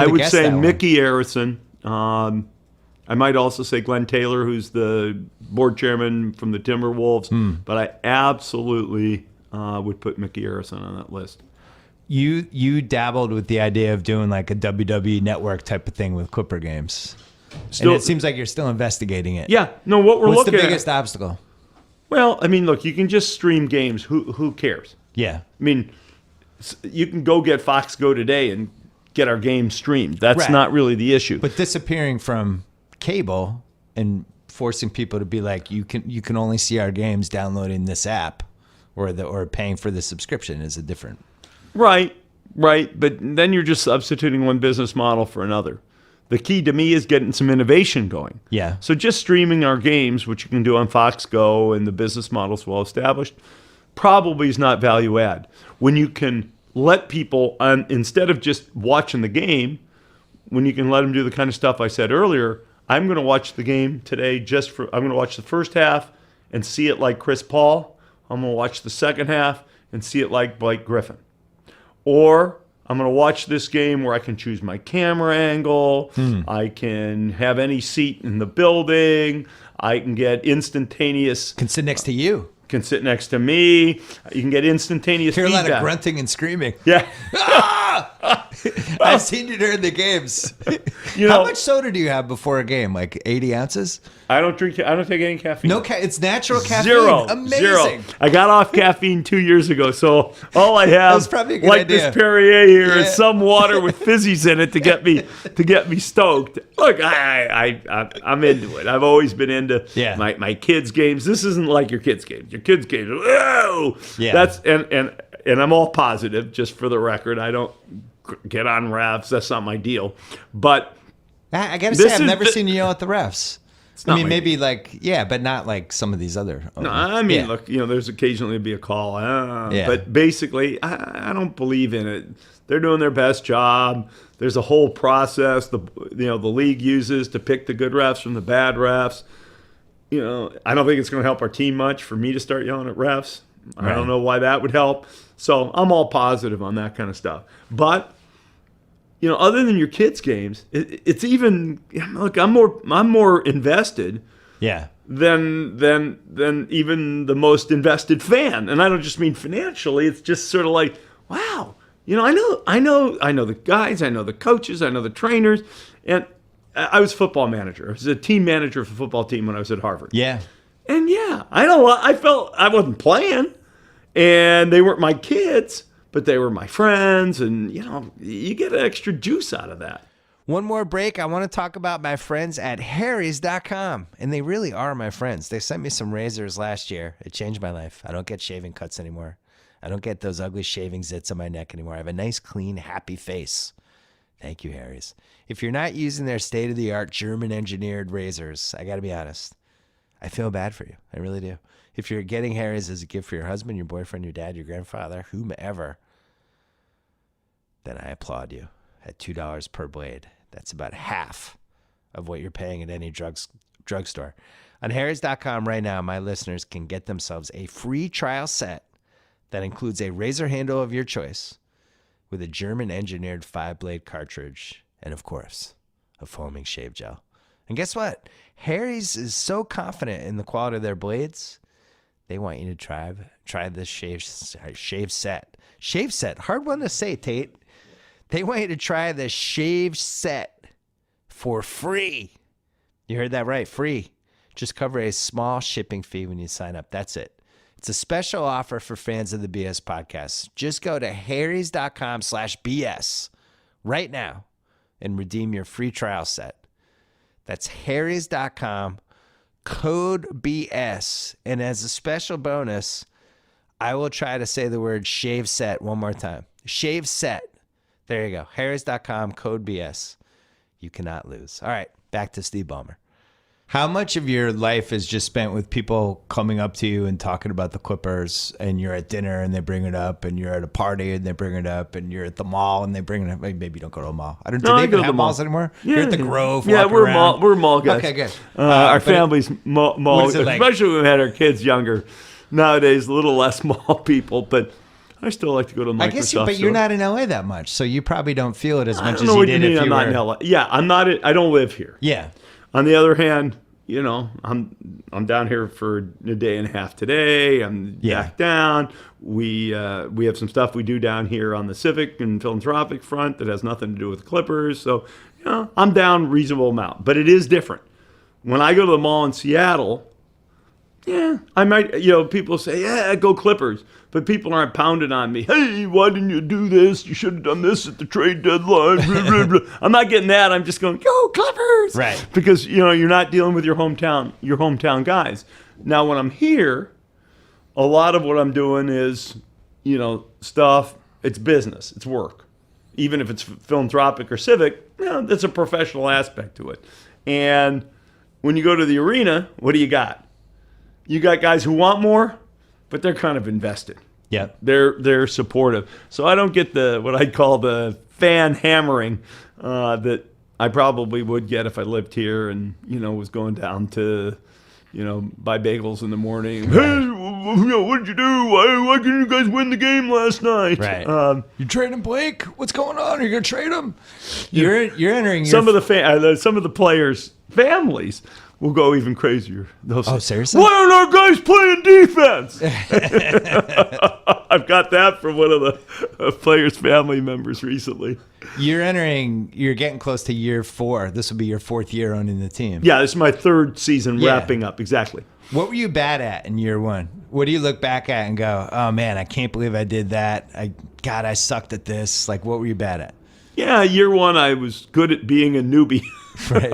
would say Mickey Arison. I might also say Glenn Taylor, who's the board chairman from the Timberwolves. But I absolutely would put Mickey Arison on that list. You dabbled with the idea of doing like a WWE network type of thing with Clipper games. And it seems like you're still investigating it. Yeah. No, what we're looking at. What's the biggest obstacle? Well, I mean, look, you can just stream games. Who cares? Yeah. I mean, you can go get Fox Go today and get our game streamed. That's not really the issue. But disappearing from cable and forcing people to be like, you can only see our games downloading this app or paying for the subscription is a different. Right. But then you're just substituting one business model for another. The key to me is getting some innovation going. Yeah. So just streaming our games, which you can do on Fox Go and the business model's well established, probably is not value add. When you can let people, instead of just watching the game, when you can let them do the kind of stuff I said earlier, I'm going to watch the game today I'm going to watch the first half and see it like Chris Paul. I'm going to watch the second half and see it like Blake Griffin. Or I'm going to watch this game where I can choose my camera angle. I can have any seat in the building. I can get instantaneous. Can sit next to you. Can sit next to me. You can get instantaneous Hear feedback. a lot of grunting and screaming. Yeah. I've seen you during the games. How much soda do you have before a game? Like 80 ounces? I don't take any caffeine. No, it's natural caffeine. Zero. Amazing. Zero. I got off caffeine 2 years ago, so all I have, That's probably a good like idea. this Perrier here, is some water with fizzies in it to get me stoked. Look, I'm into it. I've always been into my kids' games. This isn't like your kids' games. Your kids' games, whoa! Yeah. That's and I'm all positive, just for the record. I don't get on refs. That's not my deal. But I got to say, I've never seen you yell at the refs. I mean, maybe deal. but not like some of these other. No, I mean, look, there's occasionally be a call. But basically, I don't believe in it. They're doing their best job. There's a whole process the league uses to pick the good refs from the bad refs. I don't think it's going to help our team much for me to start yelling at refs. Right. I don't know why that would help. So I'm all positive on that kind of stuff. But other than your kids' games, it's even look. I'm more invested. Yeah. Than even the most invested fan, and I don't just mean financially. It's just sort of like, wow. I know the guys. I know the coaches. I know the trainers, and I was football manager. I was a team manager for a football team when I was at Harvard. Yeah. And I felt I wasn't playing, and they weren't my kids, but they were my friends, and you get an extra juice out of that. One more break. I want to talk about my friends at Harry's.com, and they really are my friends. They sent me some razors last year. It changed my life. I don't get shaving cuts anymore. I don't get those ugly shaving zits on my neck anymore. I have a nice, clean, happy face. Thank you, Harry's. If you're not using their state-of-the-art German-engineered razors, I got to be honest, I feel bad for you. I really do. If you're getting Harry's as a gift for your husband, your boyfriend, your dad, your grandfather, whomever, then I applaud you. At $2 per blade, that's about half of what you're paying at any drugstore. On Harry's.com right now, my listeners can get themselves a free trial set that includes a razor handle of your choice with a German-engineered 5-blade cartridge and, of course, a foaming shave gel. And guess what? Harry's is so confident in the quality of their blades, they want you to try this shave set. Shave set, hard one to say, Tate. They want you to try the shave set for free. You heard that right, free. Just cover a small shipping fee when you sign up. That's it. It's a special offer for fans of the BS podcast. Just go to harrys.com/BS right now and redeem your free trial set. That's harrys.com, code BS. And as a special bonus, I will try to say the word shave set one more time. Shave set. There you go. harrys.com, code BS. You cannot lose. All right, back to Steve Ballmer. How much of your life is just spent with people coming up to you and talking about the Clippers, and you're at dinner and they bring it up, and you're at a party and they bring it up, and you're at the mall and they bring it up? Maybe you don't go to a mall. Do they even have malls anymore? Yeah, you're at the Grove. Yeah, we're mall guys. Okay, good. Our family's mall, like? especially when we had our kids younger. Nowadays, a little less mall people, but I still like to go to Microsoft. I guess but you're not in LA that much, so you probably don't feel it as much as you did if you I'm not in LA. Yeah, I'm not. I don't live here. Yeah. On the other hand, I'm down here for a day and a half today. I'm back down. We have some stuff we do down here on the civic and philanthropic front that has nothing to do with the Clippers. So, I'm down a reasonable amount. But it is different. When I go to the mall in Seattle, I might, people say, go Clippers. But people aren't pounding on me. Hey, why didn't you do this? You should have done this at the trade deadline. I'm not getting that. I'm just going, go Clippers. Right. Because, you're not dealing with your hometown guys. Now, when I'm here, a lot of what I'm doing is, stuff. It's business. It's work. Even if it's philanthropic or civic, that's a professional aspect to it. And when you go to the arena, what do you got? You got guys who want more, but they're kind of invested. Yeah. They're supportive. So I don't get what I'd call the fan hammering that I probably would get if I lived here and, was going down to, buy bagels in the morning. Hey, what did you do? Why couldn't you guys win the game last night? Right. You trading Blake? What's going on? Are you gonna trade him? You're entering some of the players' families will go even crazier. They'll say, seriously? Why aren't our guys playing defense? I've got that from one of the players' family members recently. You're getting close to year 4. This will be your 4th year owning the team. Yeah, this is my 3rd season wrapping up. Exactly. What were you bad at in year 1? What do you look back at and go, oh man, I can't believe I did that. I sucked at this. Like, what were you bad at? Yeah, year 1, I was good at being a newbie. Right.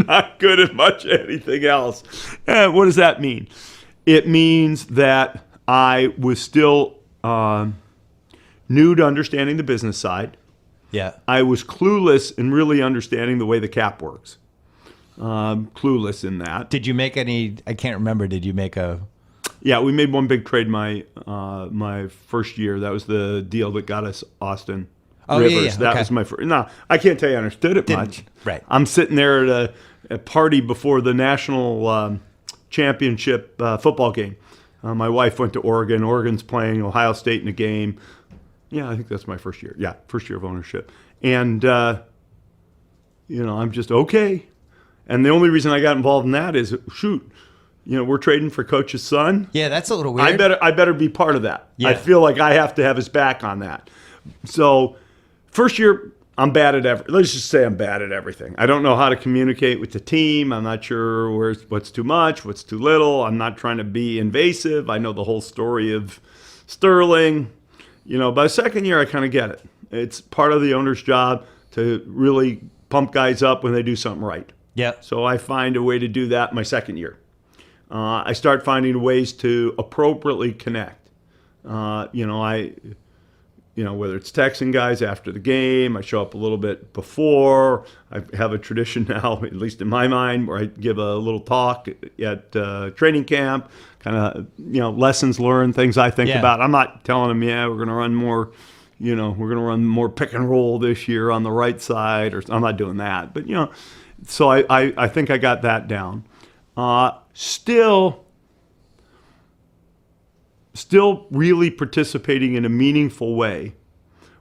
Not good at much anything else. What does that mean? It means that I was still new to understanding the business side. Yeah. I was clueless in really understanding the way the cap works. Clueless in that. Did you make any? I can't remember. Did you make a? Yeah, we made one big trade my first year. That was the deal that got us Austin Rivers. Yeah. That was my first. No, I can't tell you I understood it much. Right. I'm sitting there at a party before the national championship football game. My wife went to Oregon. Oregon's playing Ohio State in a game. Yeah, I think that's my first year. Yeah, first year of ownership. And, I'm just okay. And the only reason I got involved in that is, we're trading for coach's son. Yeah, that's a little weird. I better be part of that. Yeah. I feel like I have to have his back on that. So first year, I'm bad at everything. Let's just say I'm bad at everything. I don't know how to communicate with the team. I'm not sure what's too much, what's too little. I'm not trying to be invasive. I know the whole story of Sterling. By the second year, I kind of get it. It's part of the owner's job to really pump guys up when they do something right. Yeah. So I find a way to do that my second year. I start finding ways to appropriately connect. Whether it's texting guys after the game, I show up a little bit before. I have a tradition now, at least in my mind, where I give a little talk at training camp, kind of, lessons learned, things I think about. I'm not telling them, we're going to run more, we're going to run more pick and roll this year on the right side, or I'm not doing that. But, so I think I got that down. Still really participating in a meaningful way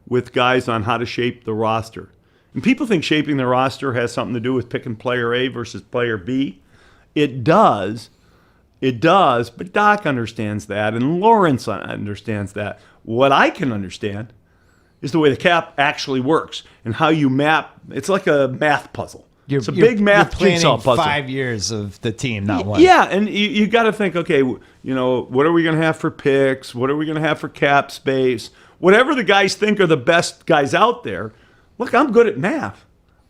with guys on how to shape the roster. And people think shaping the roster has something to do with picking player A versus player B. It does, but Doc understands that, and Lawrence understands that. What I can understand is the way the cap actually works and how you map. It's like a math puzzle. It's a big math jigsaw puzzle. 5 years of the team, not one. Yeah, and you got to think, okay, what are we going to have for picks? What are we going to have for cap space? Whatever the guys think are the best guys out there. Look, I'm good at math.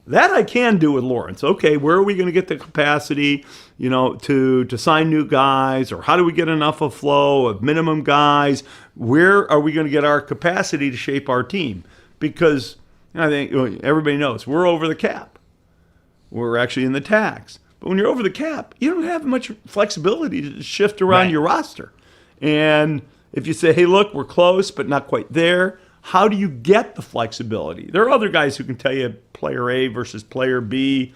That I can do with Lawrence. Okay, where are we going to get the capacity, to sign new guys? Or how do we get enough of flow of minimum guys? Where are we going to get our capacity to shape our team? Because I think everybody knows we're over the cap. We're actually in the tax. But when you're over the cap, you don't have much flexibility to shift around your roster. And if you say, hey, look, we're close, but not quite there, how do you get the flexibility? There are other guys who can tell you player A versus player B.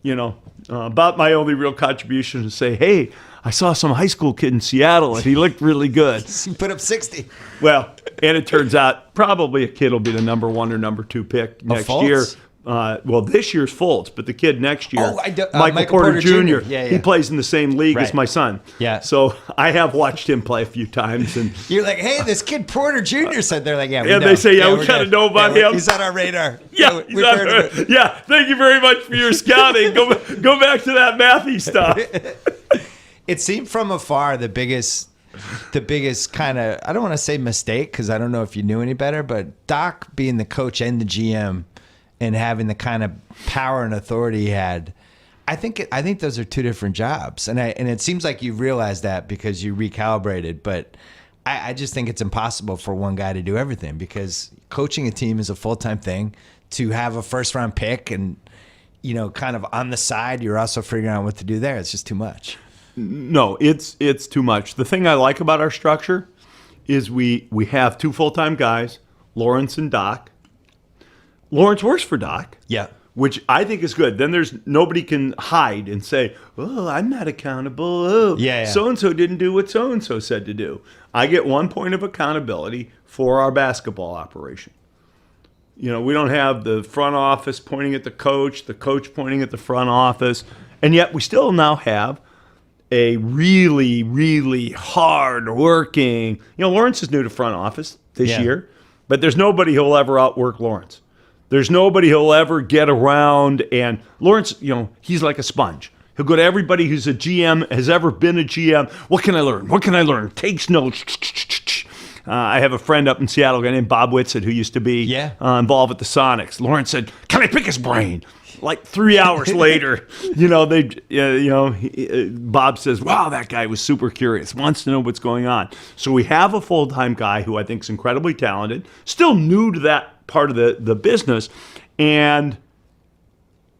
About my only real contribution is say, hey, I saw some high school kid in Seattle, and he looked really good. He put up 60. Well, and it turns out probably a kid will be the number 1 or number 2 pick next year. This year's Fultz, but the kid next year, Michael Porter Jr. Yeah. He plays in the same league as my son. Yeah. So I have watched him play a few times, and you're like, hey, this kid Porter Jr. said they're like, yeah, and they say, we kind of know about him. He's on our radar. Thank you very much for your scouting. Go back to that mathy stuff. It seemed from afar the biggest kind of, I don't want to say mistake because I don't know if you knew any better, but Doc being the coach and the GM and having the kind of power and authority he had, I think those are two different jobs, and it seems like you realized that because you recalibrated. But I just think it's impossible for one guy to do everything because coaching a team is a full-time thing. To have a first-round pick and kind of on the side, you're also figuring out what to do there. It's just too much. No, it's too much. The thing I like about our structure is we have two full-time guys, Lawrence and Doc. Lawrence works for Doc. Yeah. Which I think is good. Then there's nobody can hide and say, "Oh, I'm not accountable. Oh, yeah. so-and-so didn't do what so-and-so said to do." I get 1 point of accountability for our basketball operation. We don't have the front office pointing at the coach pointing at the front office, and yet we still now have a really, really hard-working. Lawrence is new to front office this year, but there's nobody who'll ever outwork Lawrence. There's nobody who'll ever get around, and Lawrence, he's like a sponge. He'll go to everybody who's a GM, has ever been a GM. What can I learn? What can I learn? Takes notes. I have a friend up in Seattle, a guy named Bob Whitsitt, who used to be involved with the Sonics. Lawrence said, "Can I pick his brain?" Like 3 hours later, Bob says, "Wow, that guy was super curious, wants to know what's going on." So we have a full-time guy who I think is incredibly talented, still new to that part of the business, and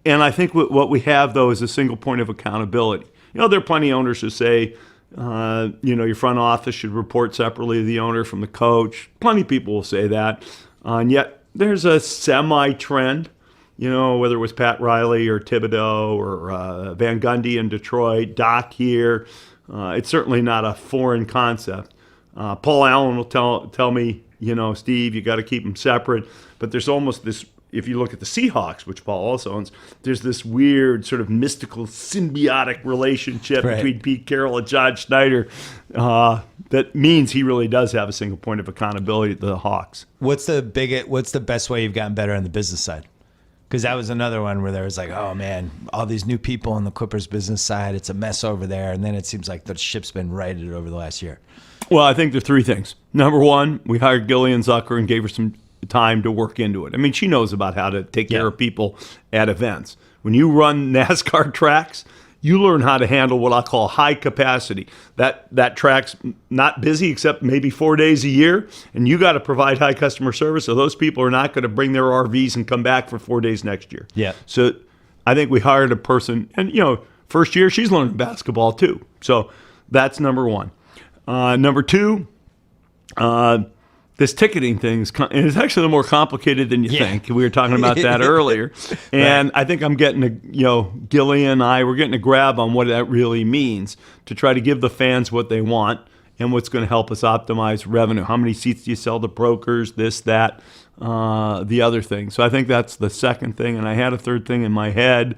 I think what we have though is a single point of accountability. There are plenty of owners who say, your front office should report separately to the owner from the coach. Plenty of people will say that, and yet there's a semi-trend. Whether it was Pat Riley or Thibodeau or Van Gundy in Detroit, Doc here, it's certainly not a foreign concept. Paul Allen will tell me, Steve, you got to keep them separate. But there's almost this, if you look at the Seahawks, which Paul also owns, there's this weird sort of mystical symbiotic relationship between Pete Carroll and John Schneider that means he really does have a single point of accountability to the Hawks. What's the best way you've gotten better on the business side? Because that was another one where there was like, oh man, all these new people on the Clippers business side, it's a mess over there. And then it seems like the ship's been righted over the last year. Well, I think there are three things. Number one, we hired Gillian Zucker and gave her some time to work into it. I mean, she knows about how to take care of people at events. When you run NASCAR tracks, you learn how to handle what I call high capacity. That track's not busy except maybe 4 days a year, and you got to provide high customer service, so those people are not going to bring their RVs and come back for 4 days next year. Yeah. So I think we hired a person, and first year she's learning basketball too. So that's number one. Number two, this ticketing thing is it's actually a little more complicated than you think. We were talking about that earlier. And I think I'm getting Gillian and we're getting a grab on what that really means to try to give the fans what they want and what's going to help us optimize revenue. How many seats do you sell to brokers, this, that, the other thing. So I think that's the second thing. And I had a third thing in my head.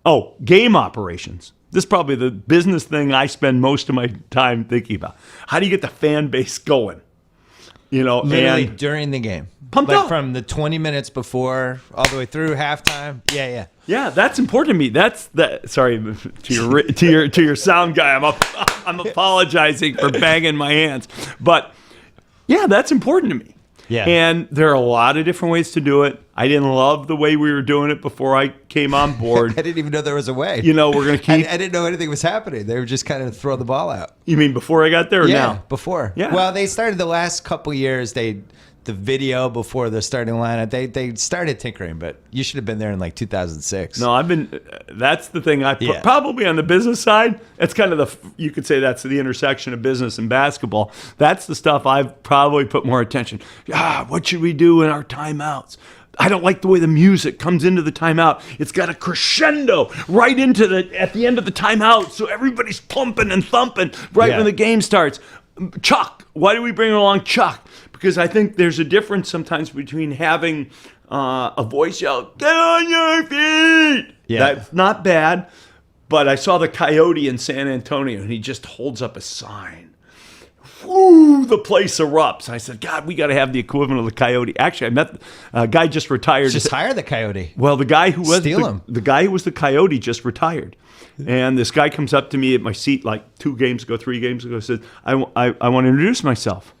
Oh, game operations. This is probably the business thing I spend most of my time thinking about. How do you get the fan base going? Literally during the game. Pumped up. From the 20 minutes before all the way through halftime. Yeah. Yeah, that's important to me. Sorry to your sound guy. I'm apologizing for banging my hands. But yeah, that's important to me. Yeah. And there are a lot of different ways to do it. I didn't love the way we were doing it before I came on board. I didn't even know there was a way. We're going to keep... I didn't know anything was happening. They were just kind of throw the ball out. You mean before I got there or now? Before. Yeah. Well, they started the last couple years, the video before the starting lineup, they started tinkering, but you should have been there in like 2006. No, that's the thing probably on the business side, it's kind of you could say that's the intersection of business and basketball. That's the stuff I've probably put more attention. What should we do in our timeouts? I don't like the way the music comes into the timeout. It's got a crescendo right at the end of the timeout, so everybody's pumping and thumping when the game starts. Chuck, why do we bring along Chuck? Because I think there's a difference sometimes between having a voice yell, "Get on your feet!" Yeah. That's not bad, but I saw the Coyote in San Antonio, and he just holds up a sign. Woo, the place erupts. I said, God, we got to have the equivalent of the Coyote. Actually, I met a guy just retired. Just hire the Coyote. Well, the guy who was him. The guy who was the Coyote just retired. And this guy comes up to me at my seat like 3 games ago, says, I want to introduce myself.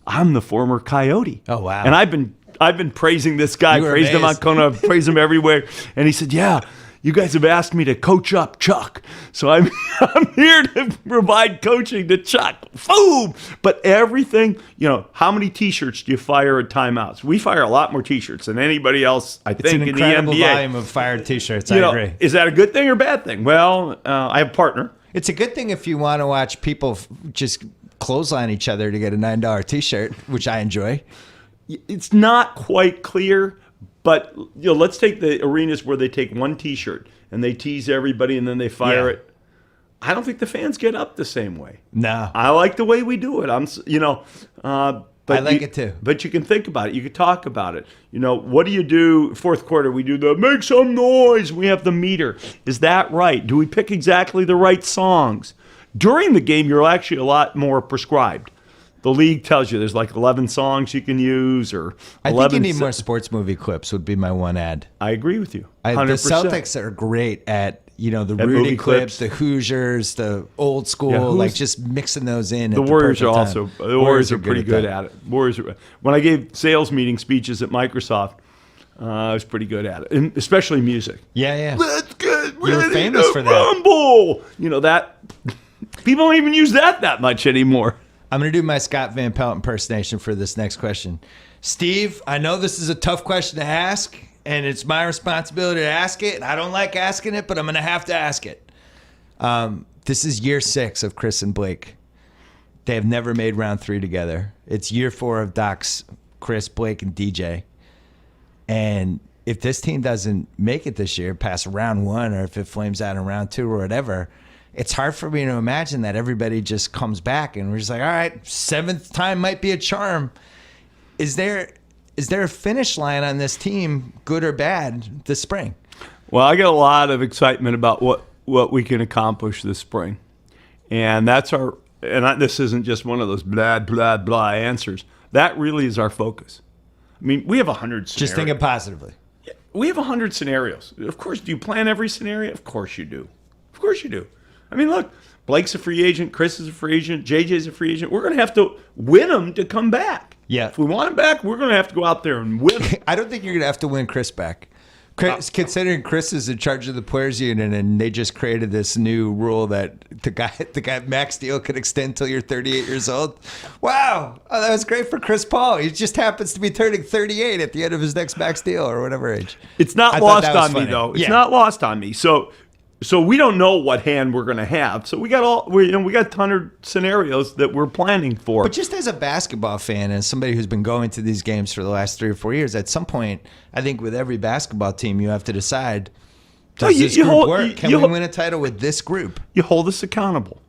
I'm the former Coyote. Oh, wow. And I've been praising this guy, praised him on Kona, praised him everywhere. And he said, yeah, You guys have asked me to coach up Chuck, so I'm here to provide coaching to Chuck. Boom! But everything, how many T-shirts do you fire at timeouts? We fire a lot more T-shirts than anybody else, I think, in the NBA. It's an incredible volume of fired T-shirts. I agree. Is that a good thing or bad thing? Well, I have a partner. It's a good thing if you want to watch people just clothesline each other to get a $9 T-shirt, which I enjoy. It's not quite clear, but let's take the arenas where they take one T-shirt and they tease everybody and then they fire it. I don't think the fans get up the same way. No, I like the way we do it. But I like it too. But you can think about it. You can talk about it. What do you do? Fourth quarter, we do the make some noise. We have the meter. Is that right? Do we pick exactly the right songs? During the game, you're actually a lot more prescribed. The league tells you there's like 11 songs you can use, or 11. I think you need more sports movie clips. Would be my one ad. I agree with you. 100%. The Celtics are great at the Rudy clips, the Hoosiers, the old school, like just mixing those in. The Warriors are also pretty good at it. When I gave sales meeting speeches at Microsoft, I was pretty good at it, and especially music. Yeah. Let's get ready. You were famous for that. Rumble. That people don't even use that much anymore. I'm going to do my Scott Van Pelt impersonation for this next question. Steve, I know this is a tough question to ask, and it's my responsibility to ask it. And I don't like asking it, but I'm going to have to ask it. This is year 6 of Chris and Blake. They have never made round 3 together. It's year 4 of Doc's Chris, Blake, and DJ. And if this team doesn't make it this year past round 1, or if it flames out in round 2 or whatever, it's hard for me to imagine that everybody just comes back and we're just like, all right, 7th time might be a charm. Is there a finish line on this team, good or bad, this spring? Well, I get a lot of excitement about what we can accomplish this spring. And this isn't just one of those blah, blah, blah answers. That really is our focus. I mean, we have 100 scenarios. Just thinking positively. We have 100 scenarios. Of course, do you plan every scenario? Of course you do. Of course you do. I mean, look, Blake's a free agent, Chris is a free agent, JJ's a free agent. We're going to have to win them to come back. Yeah. If we want him back, we're going to have to go out there and win them. I don't think you're going to have to win Chris back. Considering Chris is in charge of the players union, and they just created this new rule that the guy max deal could extend till you're 38 years old. Wow, that was great for Chris Paul. He just happens to be turning 38 at the end of his next max deal or whatever age. It's not lost on me though. It's not lost on me. So we don't know what hand we're going to have. So we got 100 scenarios that we're planning for. But just as a basketball fan and somebody who's been going to these games for the last 3 or 4 years, at some point, I think with every basketball team, you have to decide, does this group work? Can we win a title with this group? You hold us accountable.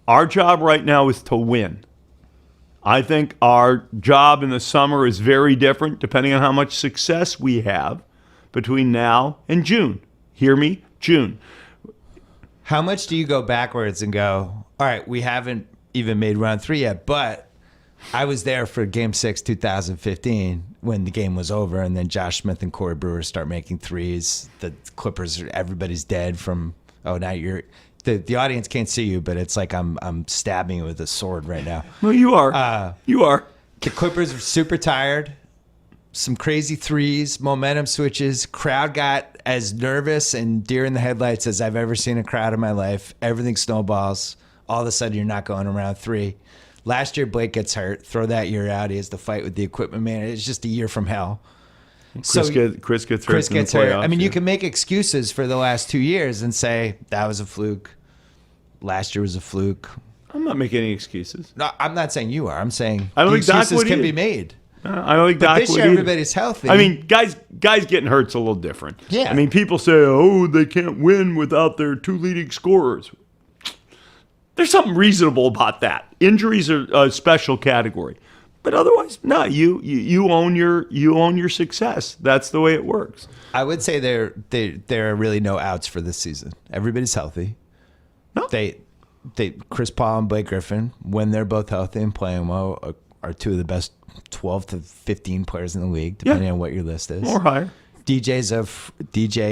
Our job right now is to win. I think our job in the summer is very different depending on how much success we have between now and June. Hear me? June. How much do you go backwards and go, all right, we haven't even made round 3 yet, but I was there for Game 6, 2015, when the game was over, and then Josh Smith and Corey Brewer start making threes. The Clippers, everybody's dead from, now you're, the audience can't see you, but it's like I'm stabbing you with a sword right now. Well, you are. You are. The Clippers are super tired. Some crazy threes, momentum switches. Crowd got as nervous and deer in the headlights as I've ever seen a crowd in my life. Everything snowballs. All of a sudden, you're not going around 3. Last year, Blake gets hurt. Throw that year out. He has to fight with the equipment man. It's just a year from hell. Chris gets hurt. I mean, you can make excuses for the last 2 years and say, that was a fluke. Last year was a fluke. I'm not making any excuses. No, I'm not saying you are. I'm saying I don't the think Doc excuses would can either. be made. I don't think But Doc this would year, either. everybody's healthy. I mean, guys getting hurt's a little different. Yeah. I mean, people say, oh, they can't win without their 2 leading scorers. There's something reasonable about that. Injuries are a special category. But otherwise, no, you own your success. That's the way it works. I would say there are really no outs for this season. Everybody's healthy. No. Chris Paul and Blake Griffin, when they're both healthy and playing well, are 2 of the best 12 to 15 players in the league, depending on what your list is. Or higher. DJ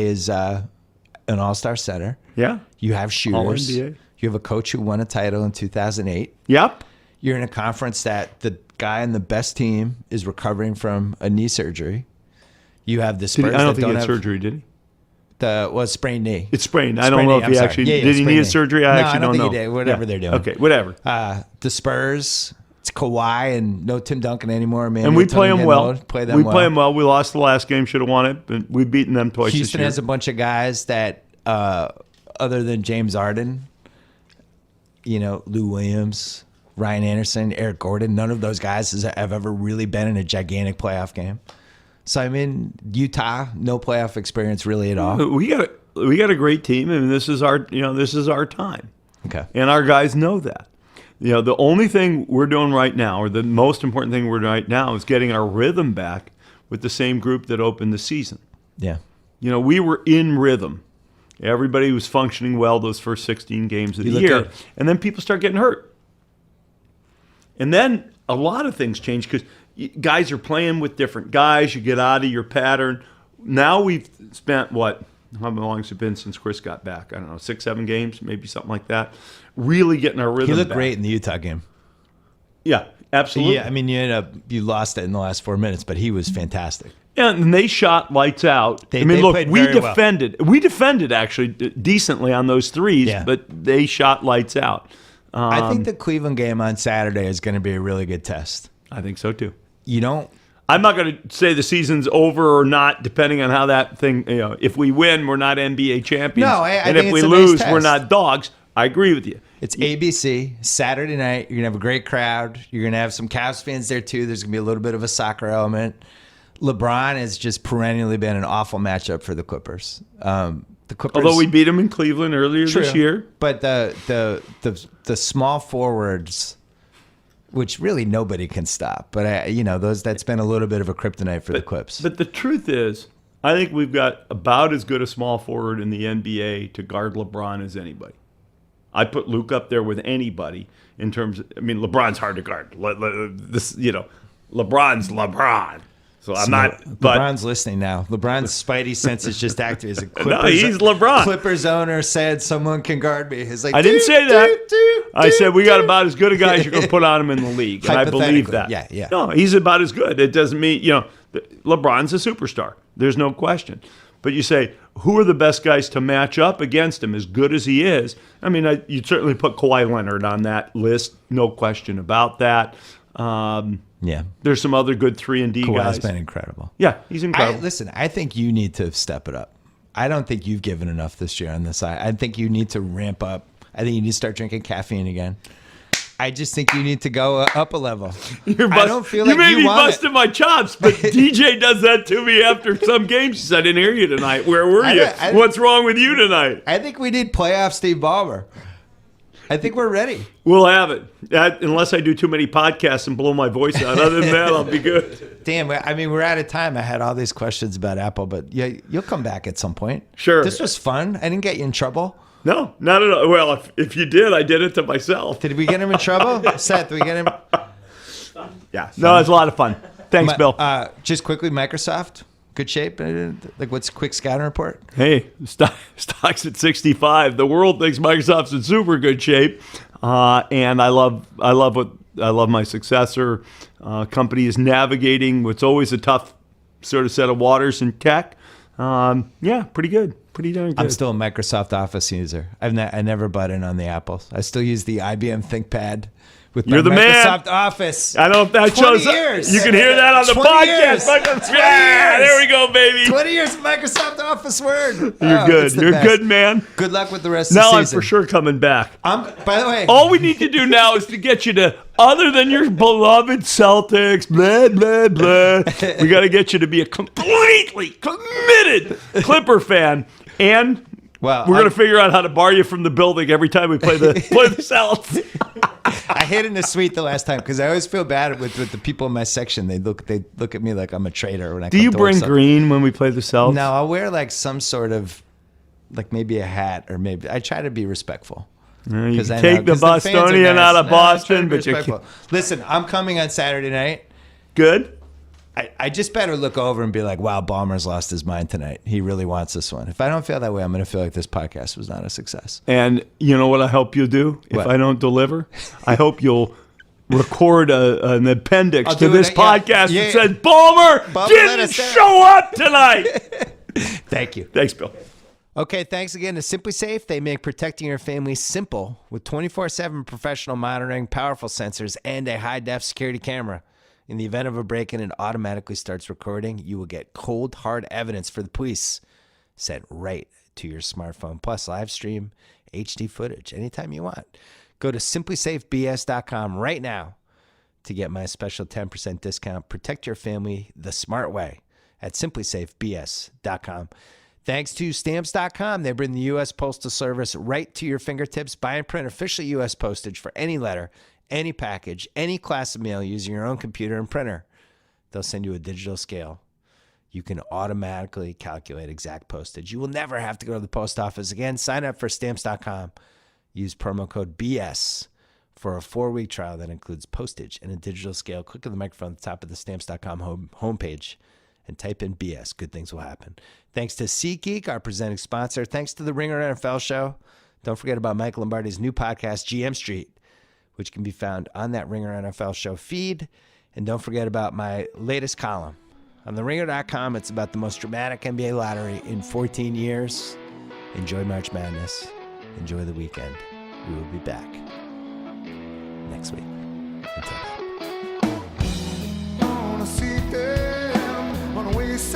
is an all-star center. Yeah. You have shooters. All-NBA. You have a coach who won a title in 2008. Yep. You're in a conference that the guy on the best team is recovering from a knee surgery. You have the Spurs. I don't think he had surgery, did he? sprained knee. It's sprained. I don't know if he actually did. He need a surgery? I actually don't know. He did. Whatever they're doing. Okay, whatever. The Spurs. It's Kawhi and no Tim Duncan anymore, man. And we play them well. Play them well. We lost the last game. Should have won it, but we've beaten them twice. Houston this year. has a bunch of guys that, other than James Harden, Lou Williams, Ryan Anderson, Eric Gordon, none of those guys have ever really been in a gigantic playoff game. So I mean, Utah, no playoff experience really at all. We got a great team, and this is our time. Okay, and our guys know that. The only thing we're doing right now, or the most important thing we're doing right now, is getting our rhythm back with the same group that opened the season. Yeah, we were in rhythm. Everybody was functioning well those first 16 games of the year, and then people start getting hurt. And then a lot of things change because guys are playing with different guys. You get out of your pattern. Now we've spent, how long has it been since Chris got back? I don't know, 6-7 games, maybe something like that. Really getting our rhythm back. He looked great in the Utah game. Yeah, absolutely. Yeah, I mean, you lost it in the last 4 minutes, but he was fantastic. Yeah, and they shot lights out. They defended. Well. We defended actually decently on those threes, but they shot lights out. I think the Cleveland game on Saturday is going to be a really good test. I think so too. I'm not going to say the season's over or not, depending on how that thing. If we win, we're not NBA champions. No, and if we lose, we're not dogs. I agree with you. It's ABC Saturday night. You're gonna have a great crowd. You're gonna have some Cavs fans there too. There's gonna be a little bit of a soccer element. LeBron has just perennially been an awful matchup for the Clippers. The Clippers, although we beat them in Cleveland earlier this year, but the small forwards, which really nobody can stop. But that's been a little bit of a kryptonite for the Clips. But the truth is, I think we've got about as good a small forward in the NBA to guard LeBron as anybody. I put Luke up there with anybody in terms of, LeBron's hard to guard. LeBron's LeBron. So I'm not. But LeBron's listening now. LeBron's spidey senses just activated. No, he's LeBron. Clippers owner said someone can guard me. He's like, I didn't say that. I said we got about as good a guy as you're going to put on him in the league, and I believe that. Yeah. No, he's about as good. It doesn't mean LeBron's a superstar. There's no question. But you say, who are the best guys to match up against him as good as he is? You'd certainly put Kawhi Leonard on that list. No question about that. There's some other good 3-and-D guys. Kawhi's been incredible. Yeah, he's incredible. I think you need to step it up. I don't think you've given enough this year on this side. I think you need to ramp up. I think you need to start drinking caffeine again. I just think you need to go up a level. I don't feel like you may be busting my chops, but DJ does that to me after some games. He said, I didn't hear you tonight. Where were you? What's wrong with you tonight? I think we need playoff Steve Ballmer. I think we're ready. We'll have it. Unless I do too many podcasts and blow my voice out. Other than that, I'll be good. Damn, we're out of time. I had all these questions about Apple, but yeah, you'll come back at some point. Sure. This was fun. I didn't get you in trouble. No, not at all. Well, if you did, I did it to myself. Did we get him in trouble? Seth, did we get him? Yeah. No, it's a lot of fun. Thanks, Bill. Just quickly, Microsoft, good shape? What's a quick scouting report? Hey, stock's at 65. The world thinks Microsoft's in super good shape. And I love my successor. Company I what's always a tough sort of set of waters in tech. Pretty good. Pretty darn good. I'm still a Microsoft Office user. I never butt in on the Apples. I still use the IBM ThinkPad with my Microsoft Office. I don't know if that shows up. You can hear that on the podcast. There we go, baby. 20 years of Microsoft Office Word. You're good. You're good, man. Good luck with the rest of the season. Now I'm for sure coming back. By the way, all we need to do now is to get you to, other than your beloved Celtics, blah, blah, blah, we got to get you to be a completely committed Clipper fan. And we're going to figure out how to bar you from the building every time we play the Celtics. I hid in the suite the last time because I always feel bad with the people in my section. They look at me like I'm a traitor when I. Do you bring green when we play the Celtics? No, I'll wear like some sort of, like maybe a hat or maybe I try to be respectful. You can take the Bostonian out of Boston, but you can't. Listen, I'm coming on Saturday night. Good. I just better look over and be like, wow, Ballmer's lost his mind tonight. He really wants this one. If I don't feel that way, I'm going to feel like this podcast was not a success. And you know what I hope you'll do if I don't deliver? I hope you'll record an appendix to this podcast that says, Ballmer didn't show up tonight. Thank you. Thanks, Bill. Okay, thanks again to Simply Safe. They make protecting your family simple with 24/7 professional monitoring, powerful sensors, and a high-def security camera. In the event of a break-in, it automatically starts recording. You will get cold, hard evidence for the police sent right to your smartphone, plus live stream HD footage anytime you want. Go to simplysafebs.com right now to get my special 10% discount. Protect your family the smart way at simplysafebs.com. Thanks to Stamps.com. They bring the U.S. Postal Service right to your fingertips. Buy and print official U.S. postage for any letter, any package, any class of mail using your own computer and printer. They'll send you a digital scale. You can automatically calculate exact postage. You will never have to go to the post office again. Sign up for Stamps.com. Use promo code BS for a 4-week trial that includes postage and a digital scale. Click on the microphone at the top of the Stamps.com homepage and type in BS. Good things will happen. Thanks to SeatGeek, our presenting sponsor. Thanks to the Ringer NFL Show. Don't forget about Mike Lombardi's new podcast, GM Street, which can be found on that Ringer NFL Show feed. And don't forget about my latest column on theringer.com. It's about the most dramatic NBA lottery in 14 years. Enjoy March Madness. Enjoy the weekend. We will be back next week. Until then. Wanna see them, wanna waste